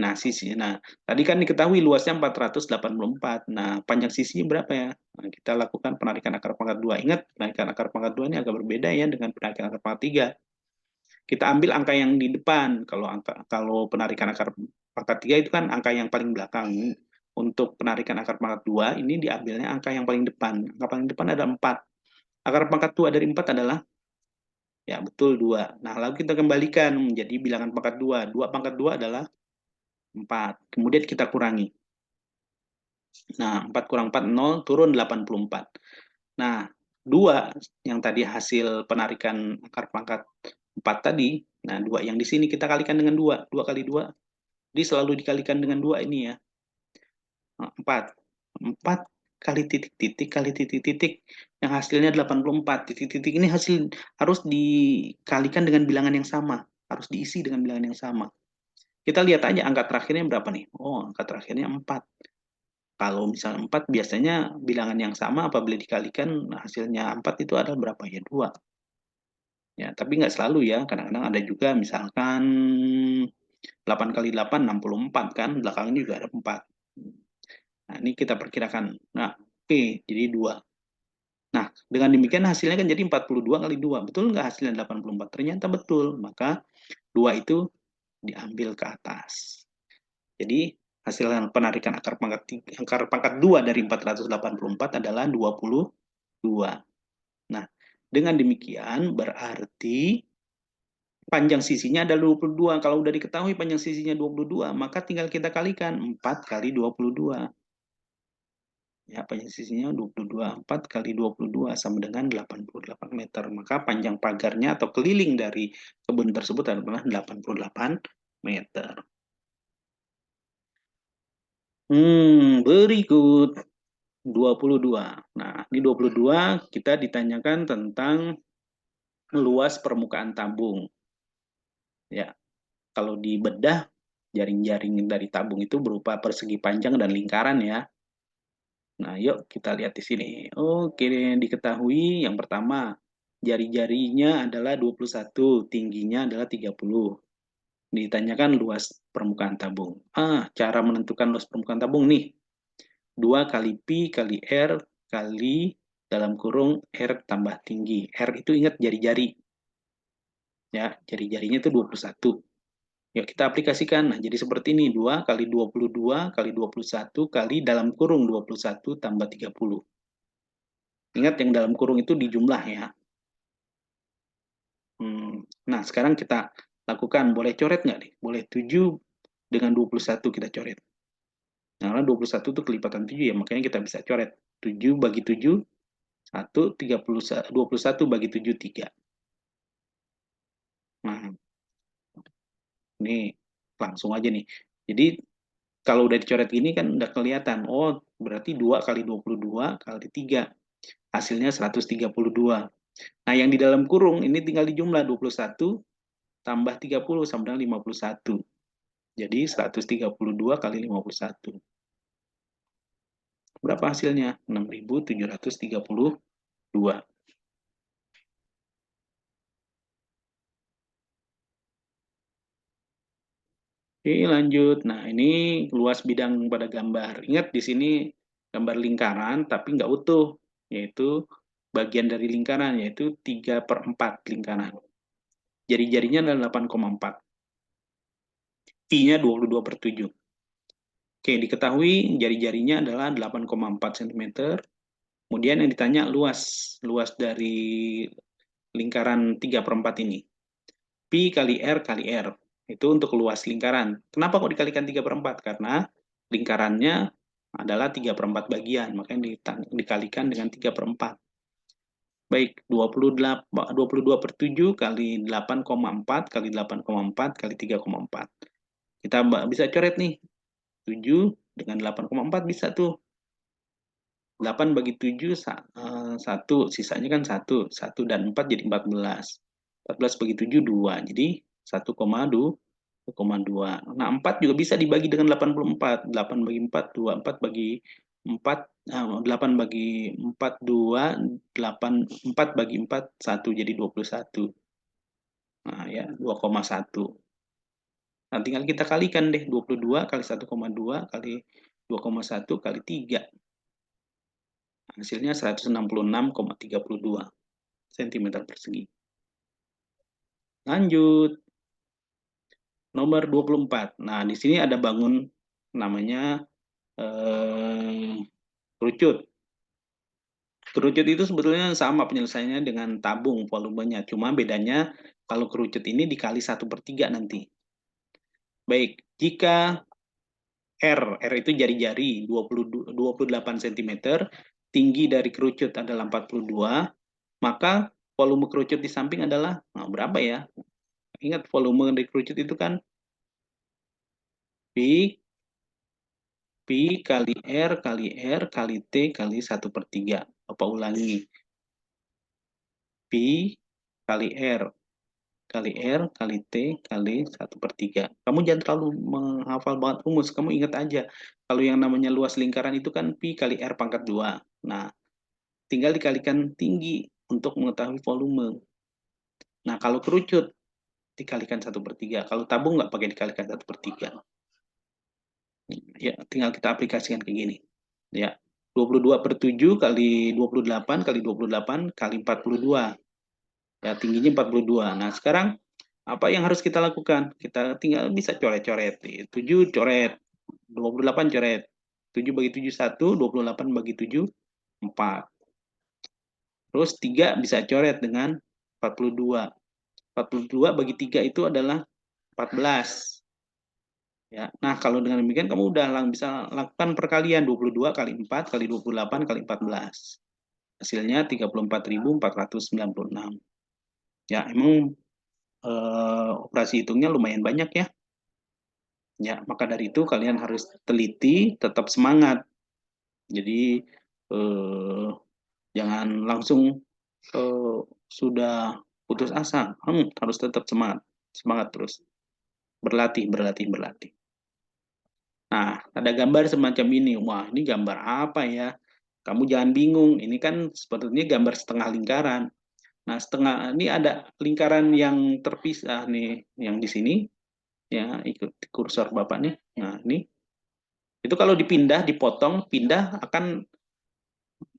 tadi kan diketahui luasnya 484. Nah, panjang sisinya berapa ya? Nah, kita lakukan penarikan akar pangkat 2. Ingat, penarikan akar pangkat 2 ini agak berbeda ya dengan penarikan akar pangkat 3. Kita ambil angka yang di depan. Kalau penarikan akar pangkat 3 itu kan angka yang paling belakang. untuk penarikan akar pangkat 2, ini diambilnya angka yang paling depan. Angka paling depan ada 4. Akar pangkat 2 dari 4 adalah, ya betul, 2. Nah, lalu kita kembalikan menjadi bilangan pangkat 2. 2 pangkat 2 adalah 4. Kemudian kita kurangi. Nah, 4 kurang 4, 0, turun 84. Nah, 2 yang tadi hasil penarikan akar pangkat 4 tadi, nah 2 yang di sini kita kalikan dengan 2. 2 kali 2, jadi selalu dikalikan dengan 2 ini ya. 4. 4 kali titik-titik kali titik-titik yang hasilnya 84. Titik-titik ini hasil harus dikalikan dengan bilangan yang sama, harus diisi dengan bilangan yang sama. Kita lihat aja angka terakhirnya berapa nih. Oh, angka terakhirnya 4. Kalau misalnya 4 biasanya bilangan yang sama apabila dikalikan hasilnya 4 itu ada berapa ya? 2. Ya, tapi nggak selalu ya. Kadang-kadang ada juga misalkan 8 kali 8, 64 kan. Belakangnya juga ada 4. Nah, ini kita perkirakan. Nah, oke, jadi 2. Nah, dengan demikian hasilnya kan jadi 42 kali 2. Betul nggak hasilnya 84? Ternyata betul. Maka 2 itu diambil ke atas. Jadi hasil penarikan akar pangkat 2 dari 484 adalah 22. Nah, dengan demikian berarti panjang sisinya adalah 22. Kalau udah diketahui panjang sisinya 22, maka tinggal kita kalikan 4 kali 22. Ya, panjang sisinya 22. 4 kali 22 sama dengan 88 meter. Maka panjang pagarnya atau keliling dari kebun tersebut adalah 88 meter. Berikut 22. Nah, di 22 kita ditanyakan tentang luas permukaan tabung. Ya, kalau dibedah, jaring-jaring dari tabung itu berupa persegi panjang dan lingkaran ya. Nah, yuk kita lihat di sini. Oke, diketahui yang pertama, jari-jarinya adalah 21, tingginya adalah 30. Ditanyakan luas permukaan tabung. Cara menentukan luas permukaan tabung nih. 2 kali Pi kali R kali dalam kurung R tambah tinggi. R itu ingat jari-jari. Ya, jari-jarinya itu 21. Yuk kita aplikasikan. Nah, jadi seperti ini. 2 kali 22 kali 21 kali dalam kurung 21 tambah 30. Ingat yang dalam kurung itu dijumlah ya. Nah, sekarang kita lakukan. Boleh coret nggak nih? Boleh 7 dengan 21 kita coret. Nah, karena 21 itu kelipatan 7 ya, makanya kita bisa coret. 7 bagi 7, 1, 21 bagi 7, 3. Nah, ini langsung aja nih. Jadi, kalau udah dicoret gini kan udah kelihatan. Oh, berarti 2 kali 22 kali 3. Hasilnya 132. Nah, yang di dalam kurung ini tinggal dijumlah 21 tambah 30 sama dengan 51. Jadi 132 kali 51. Berapa hasilnya? 6.732. Oke, lanjut. Nah, ini luas bidang pada gambar. Ingat di sini gambar lingkaran, tapi nggak utuh, yaitu bagian dari lingkaran, yaitu 3/4 lingkaran. Jari-jarinya adalah 8,4. I-nya 22/7. Oke, diketahui jari-jarinya adalah 8,4 cm. Kemudian yang ditanya luas. Luas dari lingkaran 3/4 ini. Pi kali R kali R. Itu untuk luas lingkaran. Kenapa kok dikalikan 3/4? Karena lingkarannya adalah 3/4 bagian. Makanya dikalikan dengan 3/4. Baik, 22/7 kali 8,4 kali 8,4 kali 3,4. Kita bisa coret nih. 7 dengan 8,4 bisa tuh. 8 bagi 7, 1. Sisanya kan 1. 1 dan 4 jadi 14. 14 bagi 7, 2. Jadi 1,2. Nah, 4 juga bisa dibagi dengan 84. 8 bagi 4, 2. 4 bagi 4, 8 bagi 4, 2. 8, 4 bagi 4, 1. Jadi 21. Nah, ya, 2,1. Nah, tinggal kita kalikan deh. 22 kali 1,2 kali 2,1 kali 3. Hasilnya 166,32 cm persegi. Lanjut, nomor 24. Nah, di sini ada bangun namanya eh, kerucut. Kerucut itu sebetulnya sama penyelesaiannya dengan tabung volumenya, cuma bedanya kalau kerucut ini dikali 1/3 nanti. Baik, jika R itu jari-jari 28 cm, tinggi dari kerucut adalah 42, maka volume kerucut di samping adalah, nah, berapa ya? Ingat volume dari kerucut itu kan P, P kali R kali T kali 1/3. Apa ulangi? P kali R kali T kali 1/3. Kamu jangan terlalu menghafal banget rumus, kamu ingat aja. Kalau yang namanya luas lingkaran itu kan Pi kali R pangkat 2. Nah, tinggal dikalikan tinggi untuk mengetahui volume. Nah, kalau kerucut dikalikan 1/3. Kalau tabung nggak pakai dikalikan 1/3. Ya, tinggal kita aplikasikan kayak gini. Ya, 22/7 kali 28 kali 28 kali 42. Ya, tingginya 42. Nah, sekarang apa yang harus kita lakukan? Kita tinggal bisa coret-coret. 7 coret, 28 coret. 7 bagi 7 1, 28 bagi 7 4. Terus 3 bisa coret dengan 42. 42 bagi 3 itu adalah 14. Ya. Nah, kalau dengan demikian kamu udah bisa lakukan perkalian 22 kali 4 kali 28 kali 14. Hasilnya 34.496. Ya, emang operasi hitungnya lumayan banyak ya. Ya, maka dari itu kalian harus teliti, tetap semangat. Jadi jangan langsung sudah putus asa. Harus tetap semangat, semangat terus. Berlatih, berlatih, berlatih. Nah, ada gambar semacam ini. Wah, ini gambar apa ya? Kamu jangan bingung. Ini kan sebetulnya gambar setengah lingkaran. Nah, setengah ini ada lingkaran yang terpisah nih, yang di sini. Ya, ikut kursor Bapak nih. Nah, ini itu kalau dipindah, dipotong, pindah akan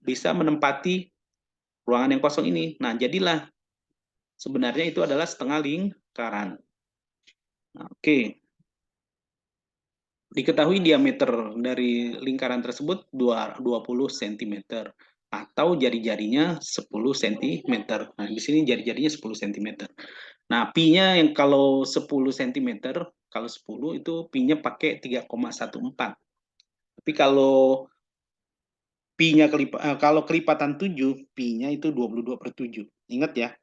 bisa menempati ruangan yang kosong ini. Nah, jadilah sebenarnya itu adalah setengah lingkaran. Nah, oke. Diketahui diameter dari lingkaran tersebut 20 cm atau jari-jarinya 10 cm. Nah, di sini jari-jarinya 10 cm. Nah, pi-nya yang kalau 10 cm, kalau 10 itu pi-nya pakai 3,14. Tapi kalau pi-nya kalau kelipatan 7, pi-nya itu 22/7. Ingat ya,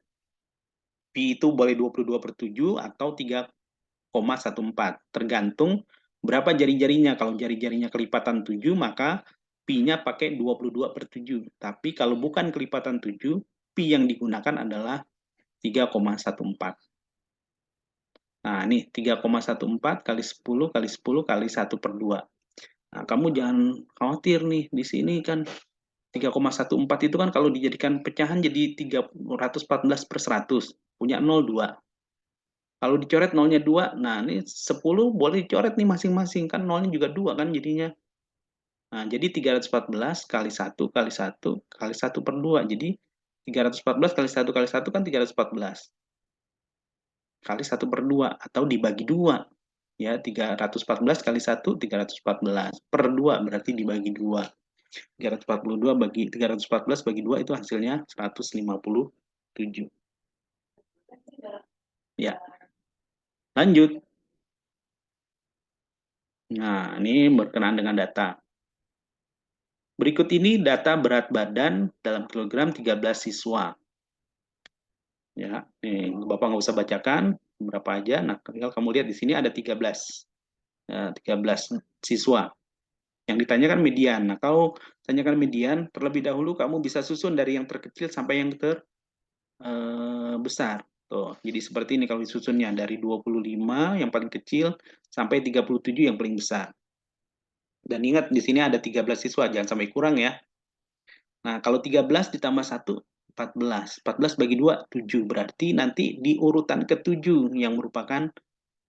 pi itu boleh 22/7 atau 3,14. Tergantung berapa jari-jarinya. Kalau jari-jarinya kelipatan 7, maka pi-nya pakai 22/7. Tapi kalau bukan kelipatan 7, pi yang digunakan adalah 3,14. Nah, ini 3,14 kali 10 kali 10 kali 1/2. Nah, kamu jangan khawatir nih, di sini kan 3,14 itu kan kalau dijadikan pecahan jadi 314/100, punya 0, 2. Kalau dicoret nolnya 2, nah ini 10 boleh dicoret nih masing-masing, kan nolnya juga 2 kan jadinya. Nah, jadi 314 kali 1 kali 1 kali 1/2. Jadi 314 kali 1 kali 1 kan 314. Kali 1/2 atau dibagi 2. Ya, 314 kali 1, 314. Per 2 berarti dibagi 2. 342 bagi 314 bagi 2 itu hasilnya 157. Ya, lanjut. Nah, ini berkenaan dengan data. Berikut ini data berat badan dalam kilogram 13 siswa. Ya, nih Bapak nggak usah bacakan berapa aja. Nah, tinggal kamu lihat di sini ada 13. 13 siswa. Yang ditanyakan median. Nah, kalau tanyakan median, terlebih dahulu kamu bisa susun dari yang terkecil sampai yang terbesar. Tuh, jadi seperti ini kalau disusunnya dari 25 yang paling kecil sampai 37 yang paling besar. Dan ingat di sini ada 13 siswa, jangan sampai kurang ya. Nah, kalau 13 ditambah 1, 14. 14 bagi 2, 7. Berarti nanti di urutan ke-7 yang merupakan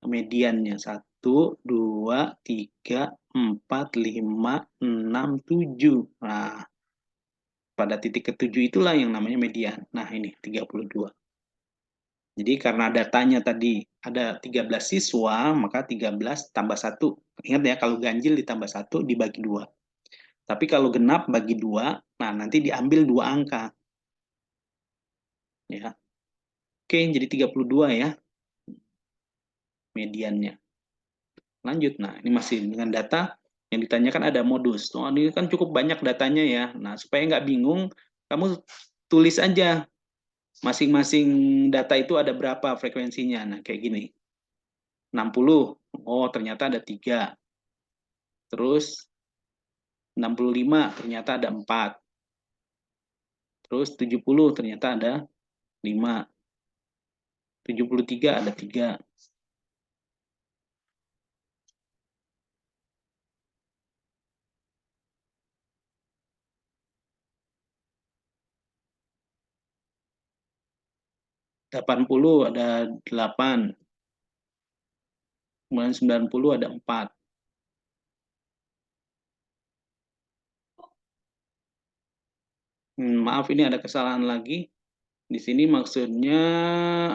mediannya. 1, 2, 3, 4, 5, 6, 7. Nah, pada titik ke-7 itulah yang namanya median. Nah, ini 32. Jadi karena datanya tadi ada 13 siswa, maka 13 tambah 1. Ingat ya, kalau ganjil ditambah 1 dibagi 2. Tapi kalau genap bagi 2, nah nanti diambil 2 angka. Ya. Oke, jadi 32 ya mediannya. Lanjut, nah ini masih dengan data yang ditanyakan ada modus. Oh, ini kan cukup banyak datanya ya. Nah, supaya nggak bingung, kamu tulis aja masing-masing data itu ada berapa frekuensinya. Nah, kayak gini. 60, oh ternyata ada 3. Terus 65 ternyata ada 4. Terus 70 ternyata ada 5. 73 ada 3. 80 ada 8. Kemudian 90 ada 4. Maaf, ini ada kesalahan lagi. Di sini maksudnya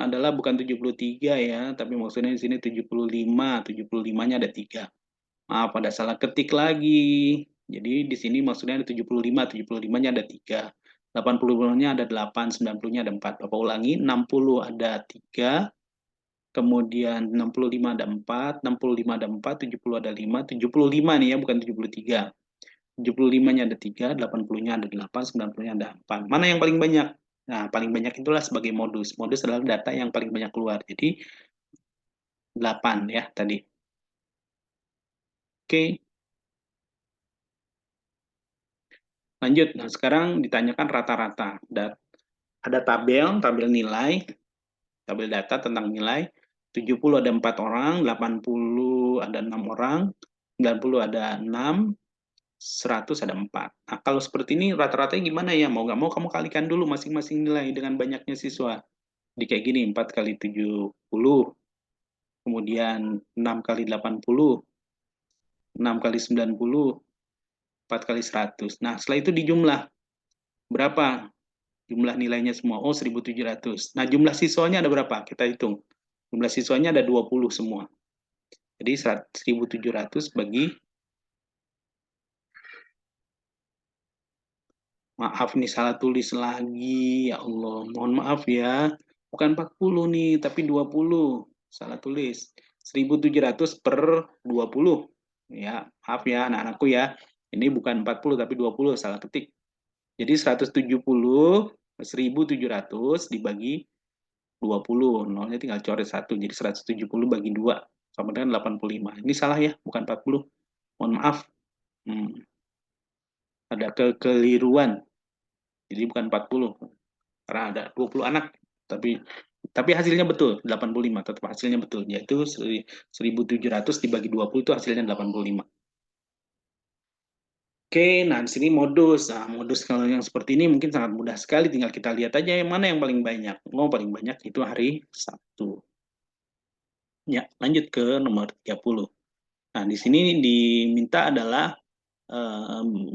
adalah bukan 73 ya, tapi maksudnya di sini 75. 75-nya ada 3. Maaf, ada salah ketik lagi. Jadi di sini maksudnya ada 75. 75-nya ada 3. 80-nya ada 8. 90-nya ada 4. Bapak ulangi, 60 ada 3. Kemudian 65 ada 4. 65 ada 4. 70 ada 5. 75 nih ya, bukan 73. 75-nya ada 3, 80-nya ada 8, 90-nya ada 4. Mana yang paling banyak? Nah, paling banyak itulah sebagai modus. Modus adalah data yang paling banyak keluar. Jadi 8 ya tadi. Oke, lanjut. Nah, sekarang ditanyakan rata-rata. Ada tabel nilai, tabel data tentang nilai. 70 ada 4 orang, 80 ada 6 orang, 90 ada 6, 100 ada 4. Nah, kalau seperti ini rata-ratanya gimana ya? Mau nggak mau kamu kalikan dulu masing-masing nilai dengan banyaknya siswa. Jadi kayak gini, 4 kali 70, kemudian 6 kali 80, 6 kali 90, 4 kali 100. Nah, setelah itu dijumlah. Berapa jumlah nilainya semua? Oh, 1.700. Nah, jumlah siswanya ada berapa? Kita hitung. Jumlah siswanya ada 20 semua. Jadi 1.700 bagi, maaf nih salah tulis lagi. Ya Allah, mohon maaf ya. Bukan 40 nih, tapi 20. Salah tulis. 1.700 per 20. Ya, maaf ya anak-anakku ya. Ini bukan 40 tapi 20, salah ketik. Jadi 170, 1.700 dibagi 20. Nolnya tinggal coret 1. Jadi 170 bagi 2 sama dengan 85. Ini salah ya, bukan 40. Mohon maaf. Hmm, ada kekeliruan. Jadi bukan 40. Karena ada 20 anak. Tapi hasilnya betul 85, tetap hasilnya betul, yaitu 1.700 dibagi 20 itu hasilnya 85. Oke, nah di sini modus. Nah, modus kalau yang seperti ini mungkin sangat mudah sekali, tinggal kita lihat aja yang mana yang paling banyak. Oh, paling banyak itu hari Sabtu. Ya, lanjut ke nomor 30. Nah, di sini diminta adalah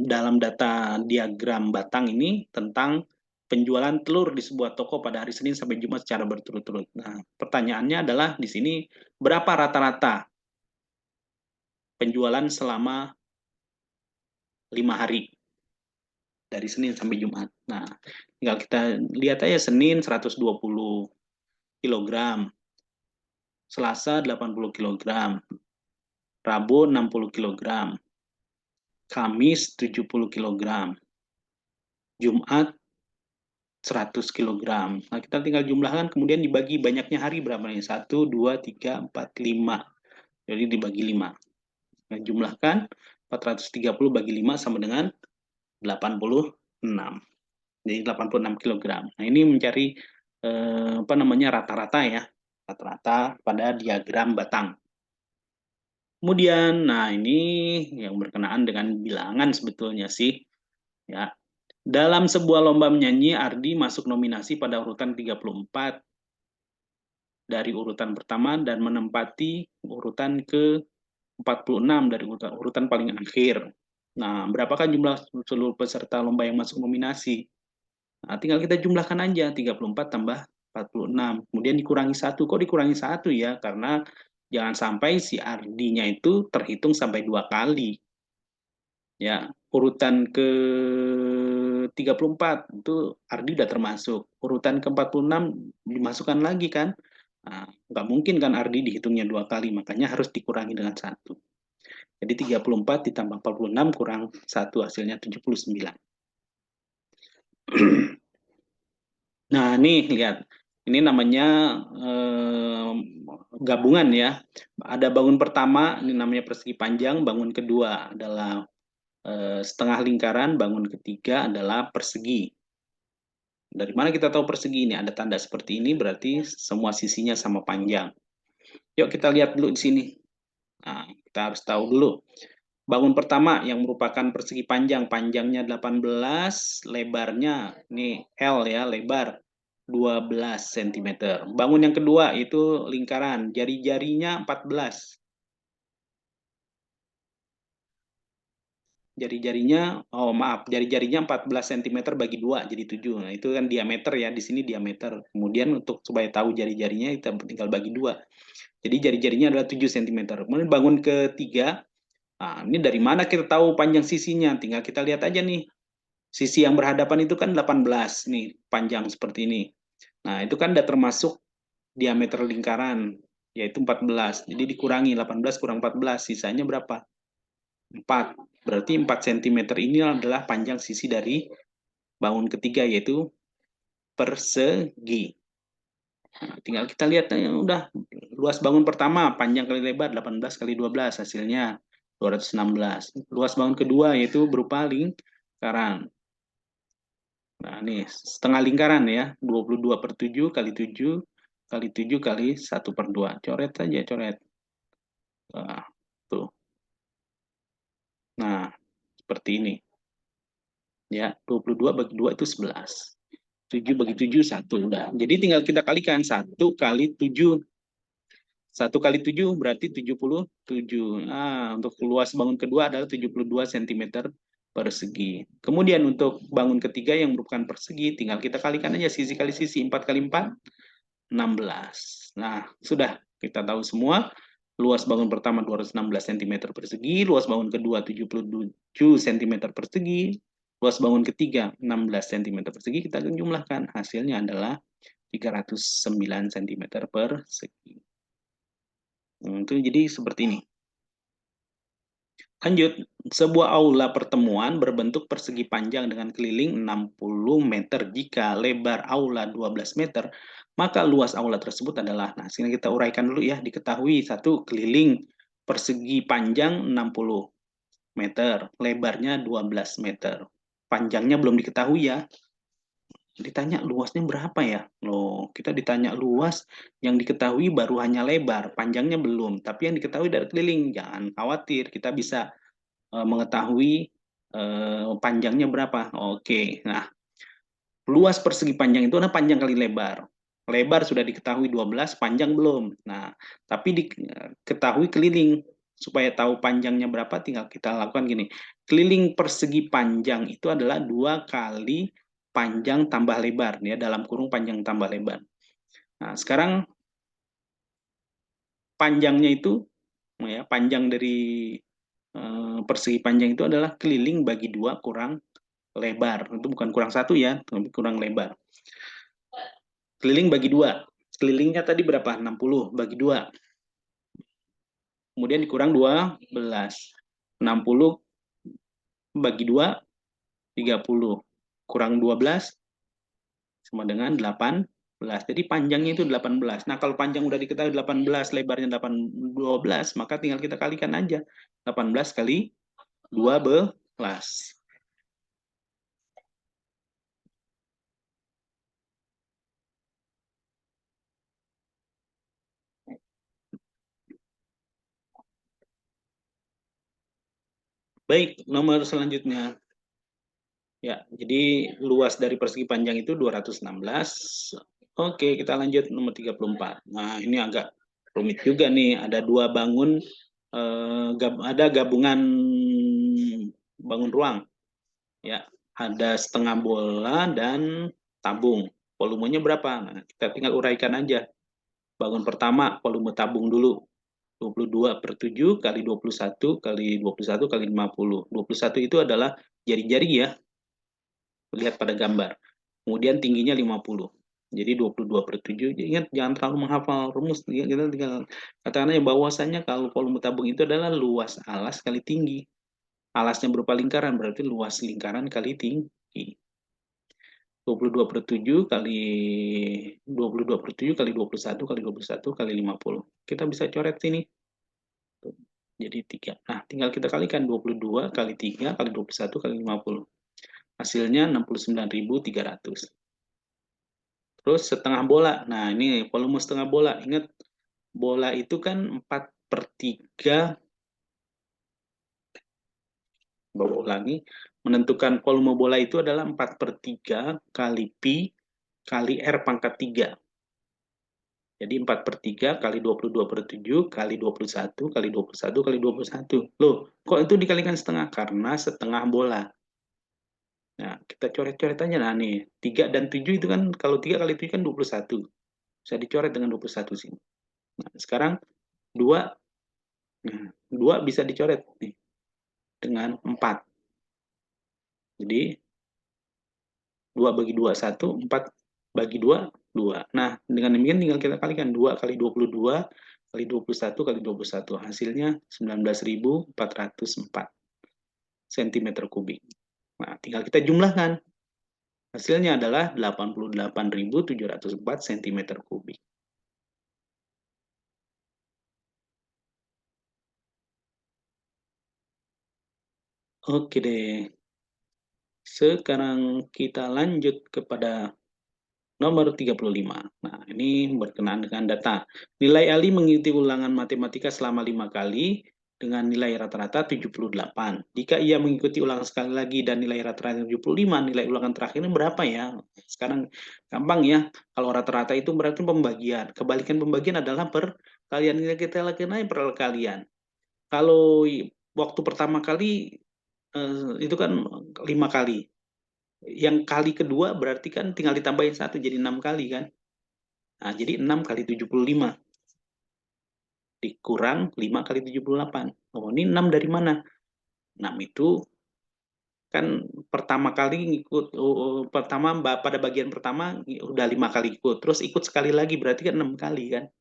dalam data diagram batang ini tentang penjualan telur di sebuah toko pada hari Senin sampai Jumat secara berturut-turut. Nah, pertanyaannya adalah di sini berapa rata-rata penjualan selama 5 hari dari Senin sampai Jumat. Nah, tinggal kita lihat aja Senin 120 kilogram, Selasa 80 kilogram, Rabu 60 kilogram, Kamis 70 kilogram, Jumat 100 kilogram. Nah, kita tinggal jumlahkan, kemudian dibagi banyaknya hari berapa nih? 1, 2, 3, 4, 5. Jadi dibagi 5. Nah, jumlahkan 430 bagi 5 sama dengan 86. Jadi 86 kilogram. Nah, ini mencari apa namanya rata-rata ya. Rata-rata pada diagram batang. Kemudian, nah ini yang berkenaan dengan bilangan sebetulnya sih. Ya, dalam sebuah lomba menyanyi, Ardi masuk nominasi pada urutan 34 dari urutan pertama dan menempati urutan ke 46 dari urutan paling akhir. Nah, berapakah jumlah seluruh peserta lomba yang masuk nominasi? Nah, tinggal kita jumlahkan aja 34 tambah 46. Kemudian dikurangi 1. Kok dikurangi 1 ya? Karena Jangan sampai si Ardi-nya itu terhitung sampai 2 kali. Ya, urutan ke 34 itu Ardi udah termasuk. Urutan ke 46 dimasukkan lagi kan. Nah, nggak mungkin kan Ardi dihitungnya 2 kali, makanya harus dikurangi dengan 1. Jadi 34 ditambah 46 kurang 1 hasilnya 79. Nah, nih lihat. Ini namanya gabungan ya. Ada bangun pertama, ini namanya persegi panjang, bangun kedua adalah setengah lingkaran, bangun ketiga adalah persegi. Dari mana kita tahu persegi ini? Ada tanda seperti ini berarti semua sisinya sama panjang. Yuk kita lihat dulu di sini. Nah, kita harus tahu dulu. Bangun pertama yang merupakan persegi panjang, panjangnya 18, lebarnya ini L ya, lebar 12 cm. Bangun yang kedua itu lingkaran, jari-jarinya 14. Jari-jarinya 14 cm bagi 2 jadi 7. Nah, itu kan diameter ya, di sini diameter. Kemudian untuk supaya tahu jari-jarinya kita tinggal bagi 2. Jadi jari-jarinya adalah 7 cm. Kemudian bangun ketiga, nah, ini dari mana kita tahu panjang sisinya? Tinggal kita lihat aja nih. Sisi yang berhadapan itu kan 18 nih, panjang seperti ini. Nah, itu kan udah termasuk diameter lingkaran, yaitu 14. Jadi dikurangi 18 kurang 14, sisanya berapa? 4. Berarti 4 cm ini adalah panjang sisi dari bangun ketiga, yaitu persegi. Nah, tinggal kita lihat, udah luas bangun pertama, panjang kali lebar 18 kali 12, hasilnya 216. Luas bangun kedua yaitu berupa lingkaran. Nah, ini setengah lingkaran ya, 22/7 kali 7 kali 7 kali 1/2. Coret saja, coret. Nah, tuh. Nah, seperti ini. Ya, 22 bagi 2 itu 11. 7 bagi 7, 1. Udah. Jadi tinggal kita kalikan. 1 kali 7. 1 kali 7 berarti 77. Nah, untuk luas bangun kedua adalah 72 cm persegi. Kemudian untuk bangun ketiga yang merupakan persegi, tinggal kita kalikan aja sisi kali sisi. 4 kali 4, 16. Nah, sudah kita tahu semua. Luas bangun pertama 216 cm persegi, luas bangun kedua 77 cm persegi, luas bangun ketiga 16 cm persegi. Kita jumlahkan, hasilnya adalah 309 cm persegi. Itu jadi seperti ini. Lanjut, sebuah aula pertemuan berbentuk persegi panjang dengan keliling 60 meter. Jika lebar aula 12 meter, maka luas aula tersebut adalah, nah sini kita uraikan dulu ya, diketahui satu keliling persegi panjang 60 meter, lebarnya 12 meter. Panjangnya belum diketahui ya. Ditanya luasnya berapa ya? Loh, kita ditanya luas, yang diketahui baru hanya lebar, panjangnya belum. Tapi yang diketahui dari keliling, jangan khawatir, kita bisa mengetahui panjangnya berapa. Oke, nah luas persegi panjang itu adalah panjang kali lebar. Lebar sudah diketahui 12, panjang belum. Nah, tapi diketahui keliling. Supaya tahu panjangnya berapa, tinggal kita lakukan gini. Keliling persegi panjang itu adalah 2 kali panjang tambah lebar, ya, dalam kurung panjang tambah lebar. Nah, sekarang panjangnya itu, ya, panjang dari persegi panjang itu adalah keliling bagi 2 kurang lebar. Itu bukan kurang 1 ya, tapi kurang lebar. Keliling bagi 2. Kelilingnya tadi berapa? 60 bagi 2. Kemudian dikurang 12. 60 bagi 2, 30. Kurang 12 sama dengan 18. Jadi panjangnya itu 18. Nah, kalau panjang udah diketahui 18, lebarnya 12, maka tinggal kita kalikan aja. 18 kali 12. Baik, nomor selanjutnya. Ya, jadi luas dari persegi panjang itu 216. Oke, kita lanjut nomor 34. Nah, ini agak rumit juga nih. Ada 2 bangun, ada gabungan bangun ruang. Ya, ada setengah bola dan tabung. Volumenya berapa? Nah, kita tinggal uraikan aja. Bangun pertama, volume tabung dulu. 22/7 kali 21 kali 21 kali 50. 21 itu adalah jari-jari ya, lihat pada gambar. Kemudian tingginya 50. Jadi 22/7. Ingat jangan terlalu menghafal rumus. Kita tinggal katakan aja bahwasanya kalau volume tabung itu adalah luas alas kali tinggi. Alasnya berupa lingkaran, berarti luas lingkaran kali tinggi. 22/7 kali 22/7 kali 21 kali 21 kali 50. Kita bisa coret sini. Jadi 3. Nah, tinggal kita kalikan 22 kali 3 kali 21 kali 50. Hasilnya 69.300. Terus setengah bola. Nah, ini volume setengah bola. Ingat, bola itu kan 4/3. Bawa ulangi. Menentukan volume bola itu adalah 4/3 kali pi kali R pangkat 3. Jadi 4/3 kali 22/7 kali 21 kali 21 kali 21. Loh, kok itu dikalikan setengah? Karena setengah bola. Nah, kita coret-coret aja. Nah, nih, 3 dan 7 itu kan, kalau 3 kali 7 kan 21. Bisa dicoret dengan 21 sini. Nah, sekarang 2, nah, 2 bisa dicoret nih, dengan 4. Jadi, 2 bagi 2, 1, 4 bagi 2, 2. Nah, dengan demikian tinggal kita kalikan 2 kali 22 kali 21 kali 21. Hasilnya 19.404 cm kubik. Nah, tinggal kita jumlahkan. Hasilnya adalah 88.704 cm kubik. Oke deh. Sekarang kita lanjut kepada nomor 35. Nah, ini berkenaan dengan data. Nilai Ali mengikuti ulangan matematika selama 5 kali dengan nilai rata-rata 78. Jika ia mengikuti ulangan sekali lagi dan nilai rata-rata 75, nilai ulangan terakhirnya berapa ya? Sekarang gampang ya. Kalau rata-rata itu berarti pembagian. Kebalikan pembagian adalah perkalian. Nilai kita lakukan aja perkalian. Kalau waktu pertama kali itu kan 5 kali. Yang kali kedua berarti kan tinggal ditambahin 1 jadi 6 kali kan. Nah, jadi 6 kali 75 dikurang 5 kali 78. Oh, ini 6 dari mana? 6 itu kan pertama kali ngikut, pertama pada bagian pertama udah 5 kali ikut, terus ikut sekali lagi berarti kan 6 kali kan.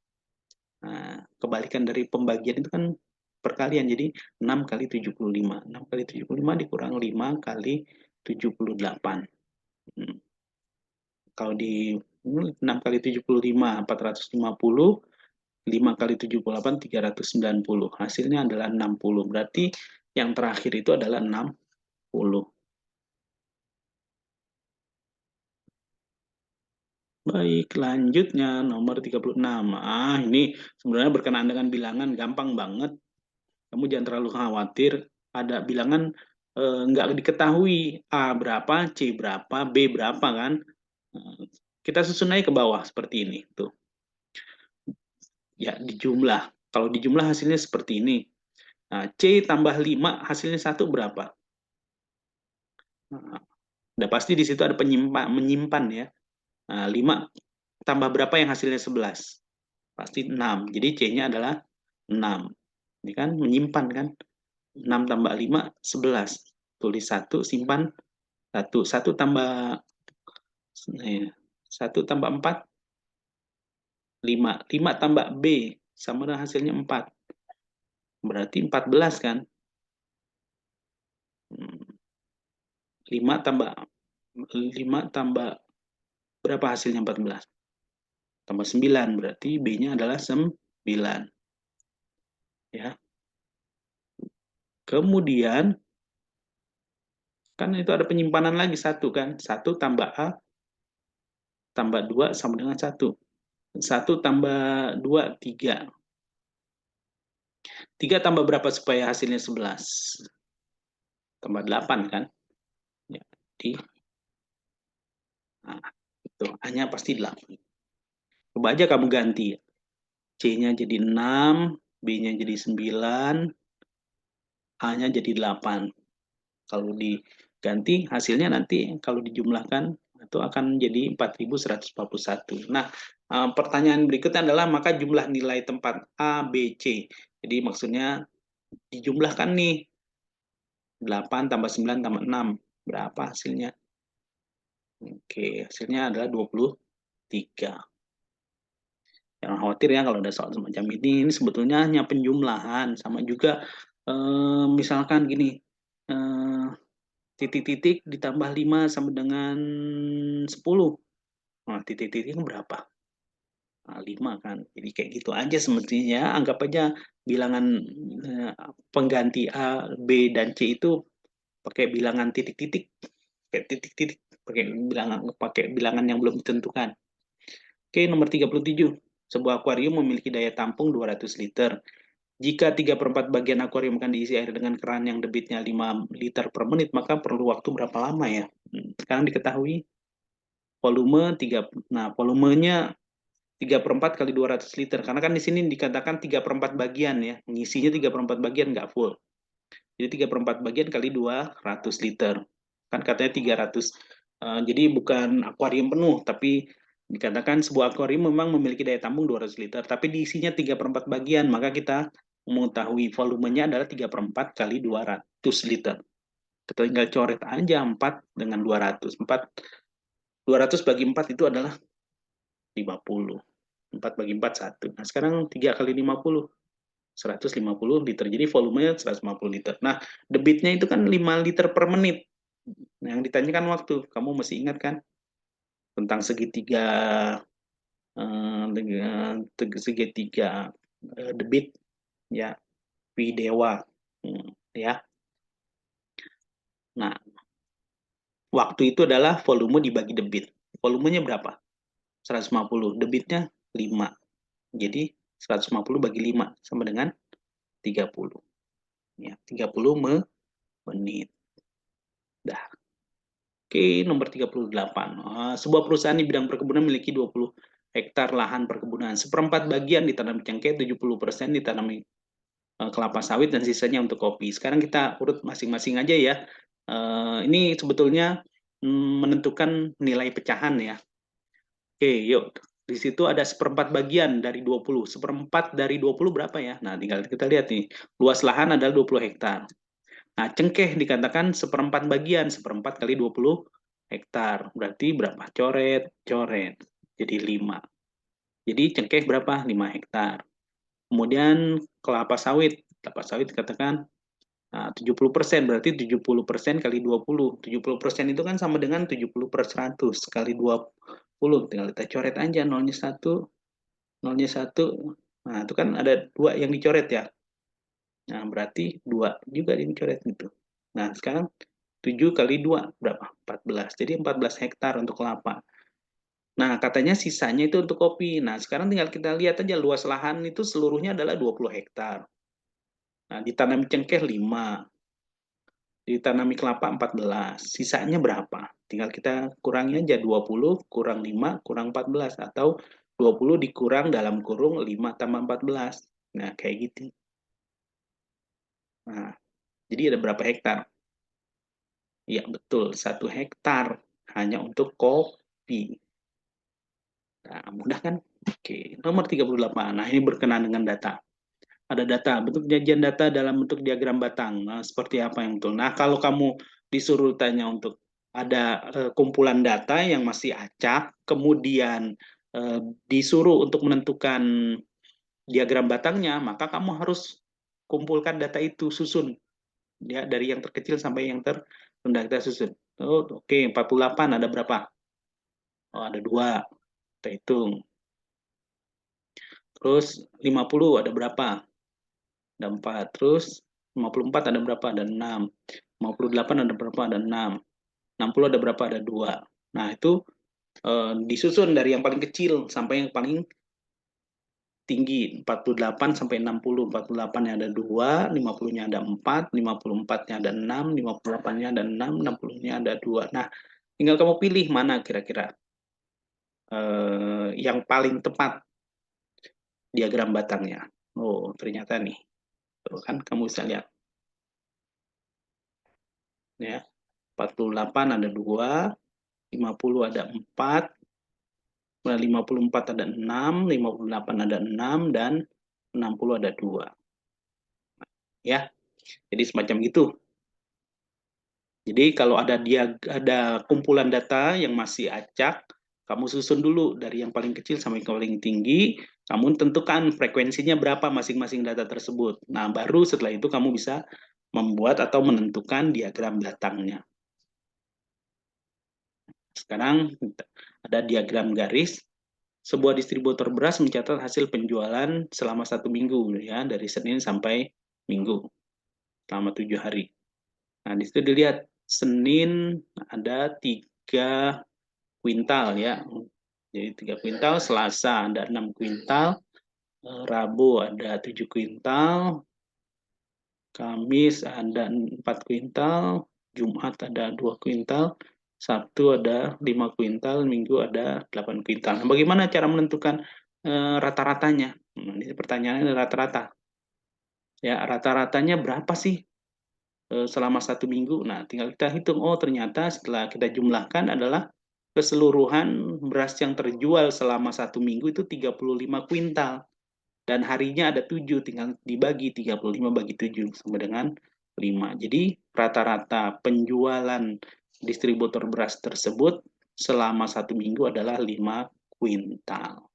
Nah, kebalikan dari pembagian itu kan perkalian, jadi 6 kali 75. 6 kali 75 dikurang 5 kali 78. Kalau di 6 kali 75, 450, 5 kali 78, 390. Hasilnya adalah 60. Berarti yang terakhir itu adalah 60. Baik, lanjutnya nomor 36. Ah, ini sebenarnya berkenaan dengan bilangan, gampang banget. Kamu jangan terlalu khawatir. Ada bilangan nggak diketahui A berapa, C berapa, B berapa kan. Kita susun aja ke bawah seperti ini. Tuh. Ya, dijumlah. Kalau dijumlah hasilnya seperti ini. Nah, C tambah 5 hasilnya 1 berapa? Nah, udah pasti di situ ada menyimpan ya. Nah, 5 tambah berapa yang hasilnya 11? Pasti 6. Jadi C-nya adalah 6. Ini kan menyimpan kan. 6 tambah 5, 11. Tulis 1, simpan 1. 1 tambah 1 tambah 4, 5. 5 tambah B sama dengan hasilnya 4. Berarti 14 kan. 5 tambah 5 tambah berapa hasilnya 14? Tambah 9, berarti B-nya adalah 9. Ya. Kemudian, kan itu ada penyimpanan lagi 1 kan. 1 tambah A tambah 2 sama dengan 1. 1 tambah 2, 3. 3 tambah berapa supaya hasilnya 11? Tambah 8 kan. Ya, jadi, nah, itu hanya pasti 8. Coba aja kamu ganti. C-nya jadi 6, B-nya jadi 9, A-nya jadi 8. Kalau diganti hasilnya nanti kalau dijumlahkan itu akan jadi 4.141. Nah, pertanyaan berikutnya adalah maka jumlah nilai tempat A, B, C. Jadi maksudnya dijumlahkan nih, 8 tambah 9 tambah 6. Berapa hasilnya? Oke, hasilnya adalah 23. Jangan khawatir ya kalau ada soal semacam ini sebetulnya hanya penjumlahan. Sama juga misalkan gini, titik-titik ditambah 5 sama dengan 10. Nah, titik-titiknya berapa? Nah, 5 kan. Jadi kayak gitu aja semestinya. Anggap aja bilangan pengganti A, B, dan C itu pakai bilangan titik-titik. Pakai titik-titik. Pakai bilangan yang belum ditentukan. Oke, nomor 37. Sebuah akuarium memiliki daya tampung 200 liter. Jika 3/4 bagian akuarium akan diisi air dengan keran yang debitnya 5 liter per menit, maka perlu waktu berapa lama ya? Sekarang diketahui volume 3, nah volumenya 3/4 kali 200 liter. Karena kan di sini dikatakan 3/4 bagian ya. Ngisinya 3/4 bagian nggak full. Jadi 3/4 bagian kali 200 liter. Kan katanya 300. Jadi bukan akuarium penuh, tapi dikatakan sebuah akuarium memang memiliki daya tampung 200 liter, tapi diisinya 3/4 bagian, maka kita mengetahui volumenya adalah 3/4 kali 200 liter. Kita tinggal coret aja 4 dengan 200. 200 bagi 4 itu adalah 50. 4 bagi 4, 1. Nah, sekarang 3 kali 50. 150 liter. Jadi volumenya 150 liter. Nah, debitnya itu kan 5 liter per menit. Nah, yang ditanyakan waktu. Kamu masih ingat kan? Tentang segitiga segitiga debit ya, Pi dewa. Ya. Nah, waktu itu adalah volume dibagi debit. Volumenya berapa? 150. Debitnya 5. Jadi 150 bagi 5 sama dengan 30. Ya, 30 menit. Dah. Oke, nomor 38. Sebuah perusahaan di bidang perkebunan memiliki 20 hektar lahan perkebunan. Seperempat bagian ditanam cengkeh, 70% ditanami kelapa sawit, dan sisanya untuk kopi. Sekarang kita urut masing-masing aja ya. Ini sebetulnya menentukan nilai pecahan ya. Oke, yuk. Di situ ada seperempat bagian dari 20. Seperempat dari 20 berapa ya? Nah, tinggal kita lihat nih. Luas lahan adalah 20 hektar. Nah, cengkeh dikatakan seperempat bagian, seperempat kali 20 hektar. Berarti berapa? Coret, coret. Jadi 5. Jadi cengkeh berapa? 5 hektar. Kemudian kelapa sawit dikatakan 70%, berarti 70% kali 20. 70% itu kan sama dengan 70 per 100 kali 20. Tinggal kita coret aja, nolnya 1, nolnya 1. Nah, itu kan ada 2 yang dicoret ya. Nah, berarti 2 juga dicoret gitu. Nah, sekarang 7 kali 2 berapa? 14. Jadi 14 hektar untuk kelapa. Nah, katanya sisanya itu untuk kopi. Nah, sekarang tinggal kita lihat aja luas lahan itu seluruhnya adalah 20 hektar. Nah, ditanami cengkeh 5, ditanami kelapa 14. Sisanya berapa? Tinggal kita kurangi aja 20 kurang 5 kurang 14 atau 20 dikurang dalam kurung 5 tambah 14. Nah, kayak gitu. Nah, jadi ada berapa hektar? Ya, betul. 1 hektar hanya untuk kopi. Nah, mudah kan? Oke, nomor 38. Nah, ini berkenaan dengan data. Ada data, bentuk jajian data dalam bentuk diagram batang. Nah, seperti apa yang betul? Nah, kalau kamu disuruh tanya untuk ada kumpulan data yang masih acak, kemudian disuruh untuk menentukan diagram batangnya, maka kamu harus kumpulkan data itu, susun. Ya, dari yang terkecil sampai yang terendah kita susun. Oh, oke, 48 ada berapa? Oh, ada 2. Kita hitung. Terus 50 ada berapa? Ada 4. Terus 54 ada berapa? Ada 6. 58 ada berapa? Ada 6. 60 ada berapa? Ada 2. Nah, itu disusun dari yang paling kecil sampai yang paling tinggi. 48 sampai 60. 48-nya ada 2, 50-nya ada 4, 54-nya ada 6, 58-nya ada 6, 60-nya ada 2. Nah, tinggal kamu pilih mana kira-kira yang paling tepat diagram batangnya. Oh, ternyata nih. Tuh kan kamu bisa lihat ya. 48 ada 2, 50 ada 4, 54 ada 6, 58 ada 6, dan 60 ada 2. ya. Jadi semacam itu. Jadi kalau ada kumpulan data yang masih acak, kamu susun dulu dari yang paling kecil sampai ke paling tinggi, kamu tentukan frekuensinya berapa masing-masing data tersebut. Nah, baru setelah itu kamu bisa membuat atau menentukan diagram datangnya. Sekarang ada diagram garis. Sebuah distributor beras mencatat hasil penjualan selama 1 minggu, ya, dari Senin sampai Minggu, selama 7 hari. Nah, di situ dilihat Senin ada 3 kuintal, ya. Jadi 3 kuintal, Selasa ada 6 kuintal, Rabu ada 7 kuintal, Kamis ada 4 kuintal, Jumat ada 2 kuintal, Sabtu ada 5 kuintal, Minggu ada 8 kuintal. Nah, bagaimana cara menentukan rata-ratanya? Nah, ini pertanyaannya rata-rata. Ya, rata-ratanya berapa sih selama 1 minggu? Nah, tinggal kita hitung. Oh, ternyata setelah kita jumlahkan adalah keseluruhan beras yang terjual selama 1 minggu itu 35 kuintal. Dan harinya ada 7, tinggal dibagi 35 bagi 7 sama dengan 5. Jadi rata-rata penjualan distributor beras tersebut selama 1 minggu adalah 5 kuintal.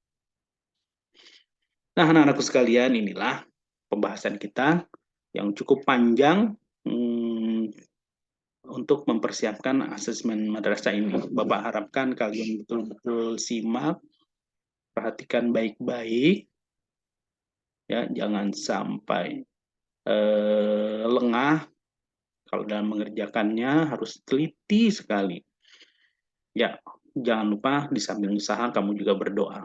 Nah, anak-anakku sekalian, inilah pembahasan kita yang cukup panjang untuk mempersiapkan asesmen madrasah ini. Bapak harapkan kalian betul-betul simak, perhatikan baik-baik, ya, jangan sampai lengah. Kalau dalam mengerjakannya harus teliti sekali. Ya, jangan lupa di samping usaha kamu juga berdoa.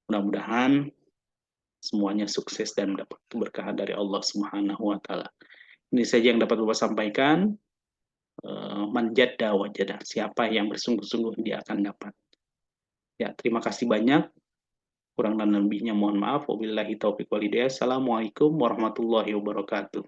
Mudah-mudahan semuanya sukses dan mendapat keberkahan dari Allah Subhanahu wa taala. Ini saja yang dapat Bapak sampaikan. Manjada wajada. Siapa yang bersungguh-sungguh dia akan dapat. Ya, terima kasih banyak. Kurang dan lebihnya mohon maaf. Wabillahi taufiq walhidayah. Assalamualaikum warahmatullahi wabarakatuh.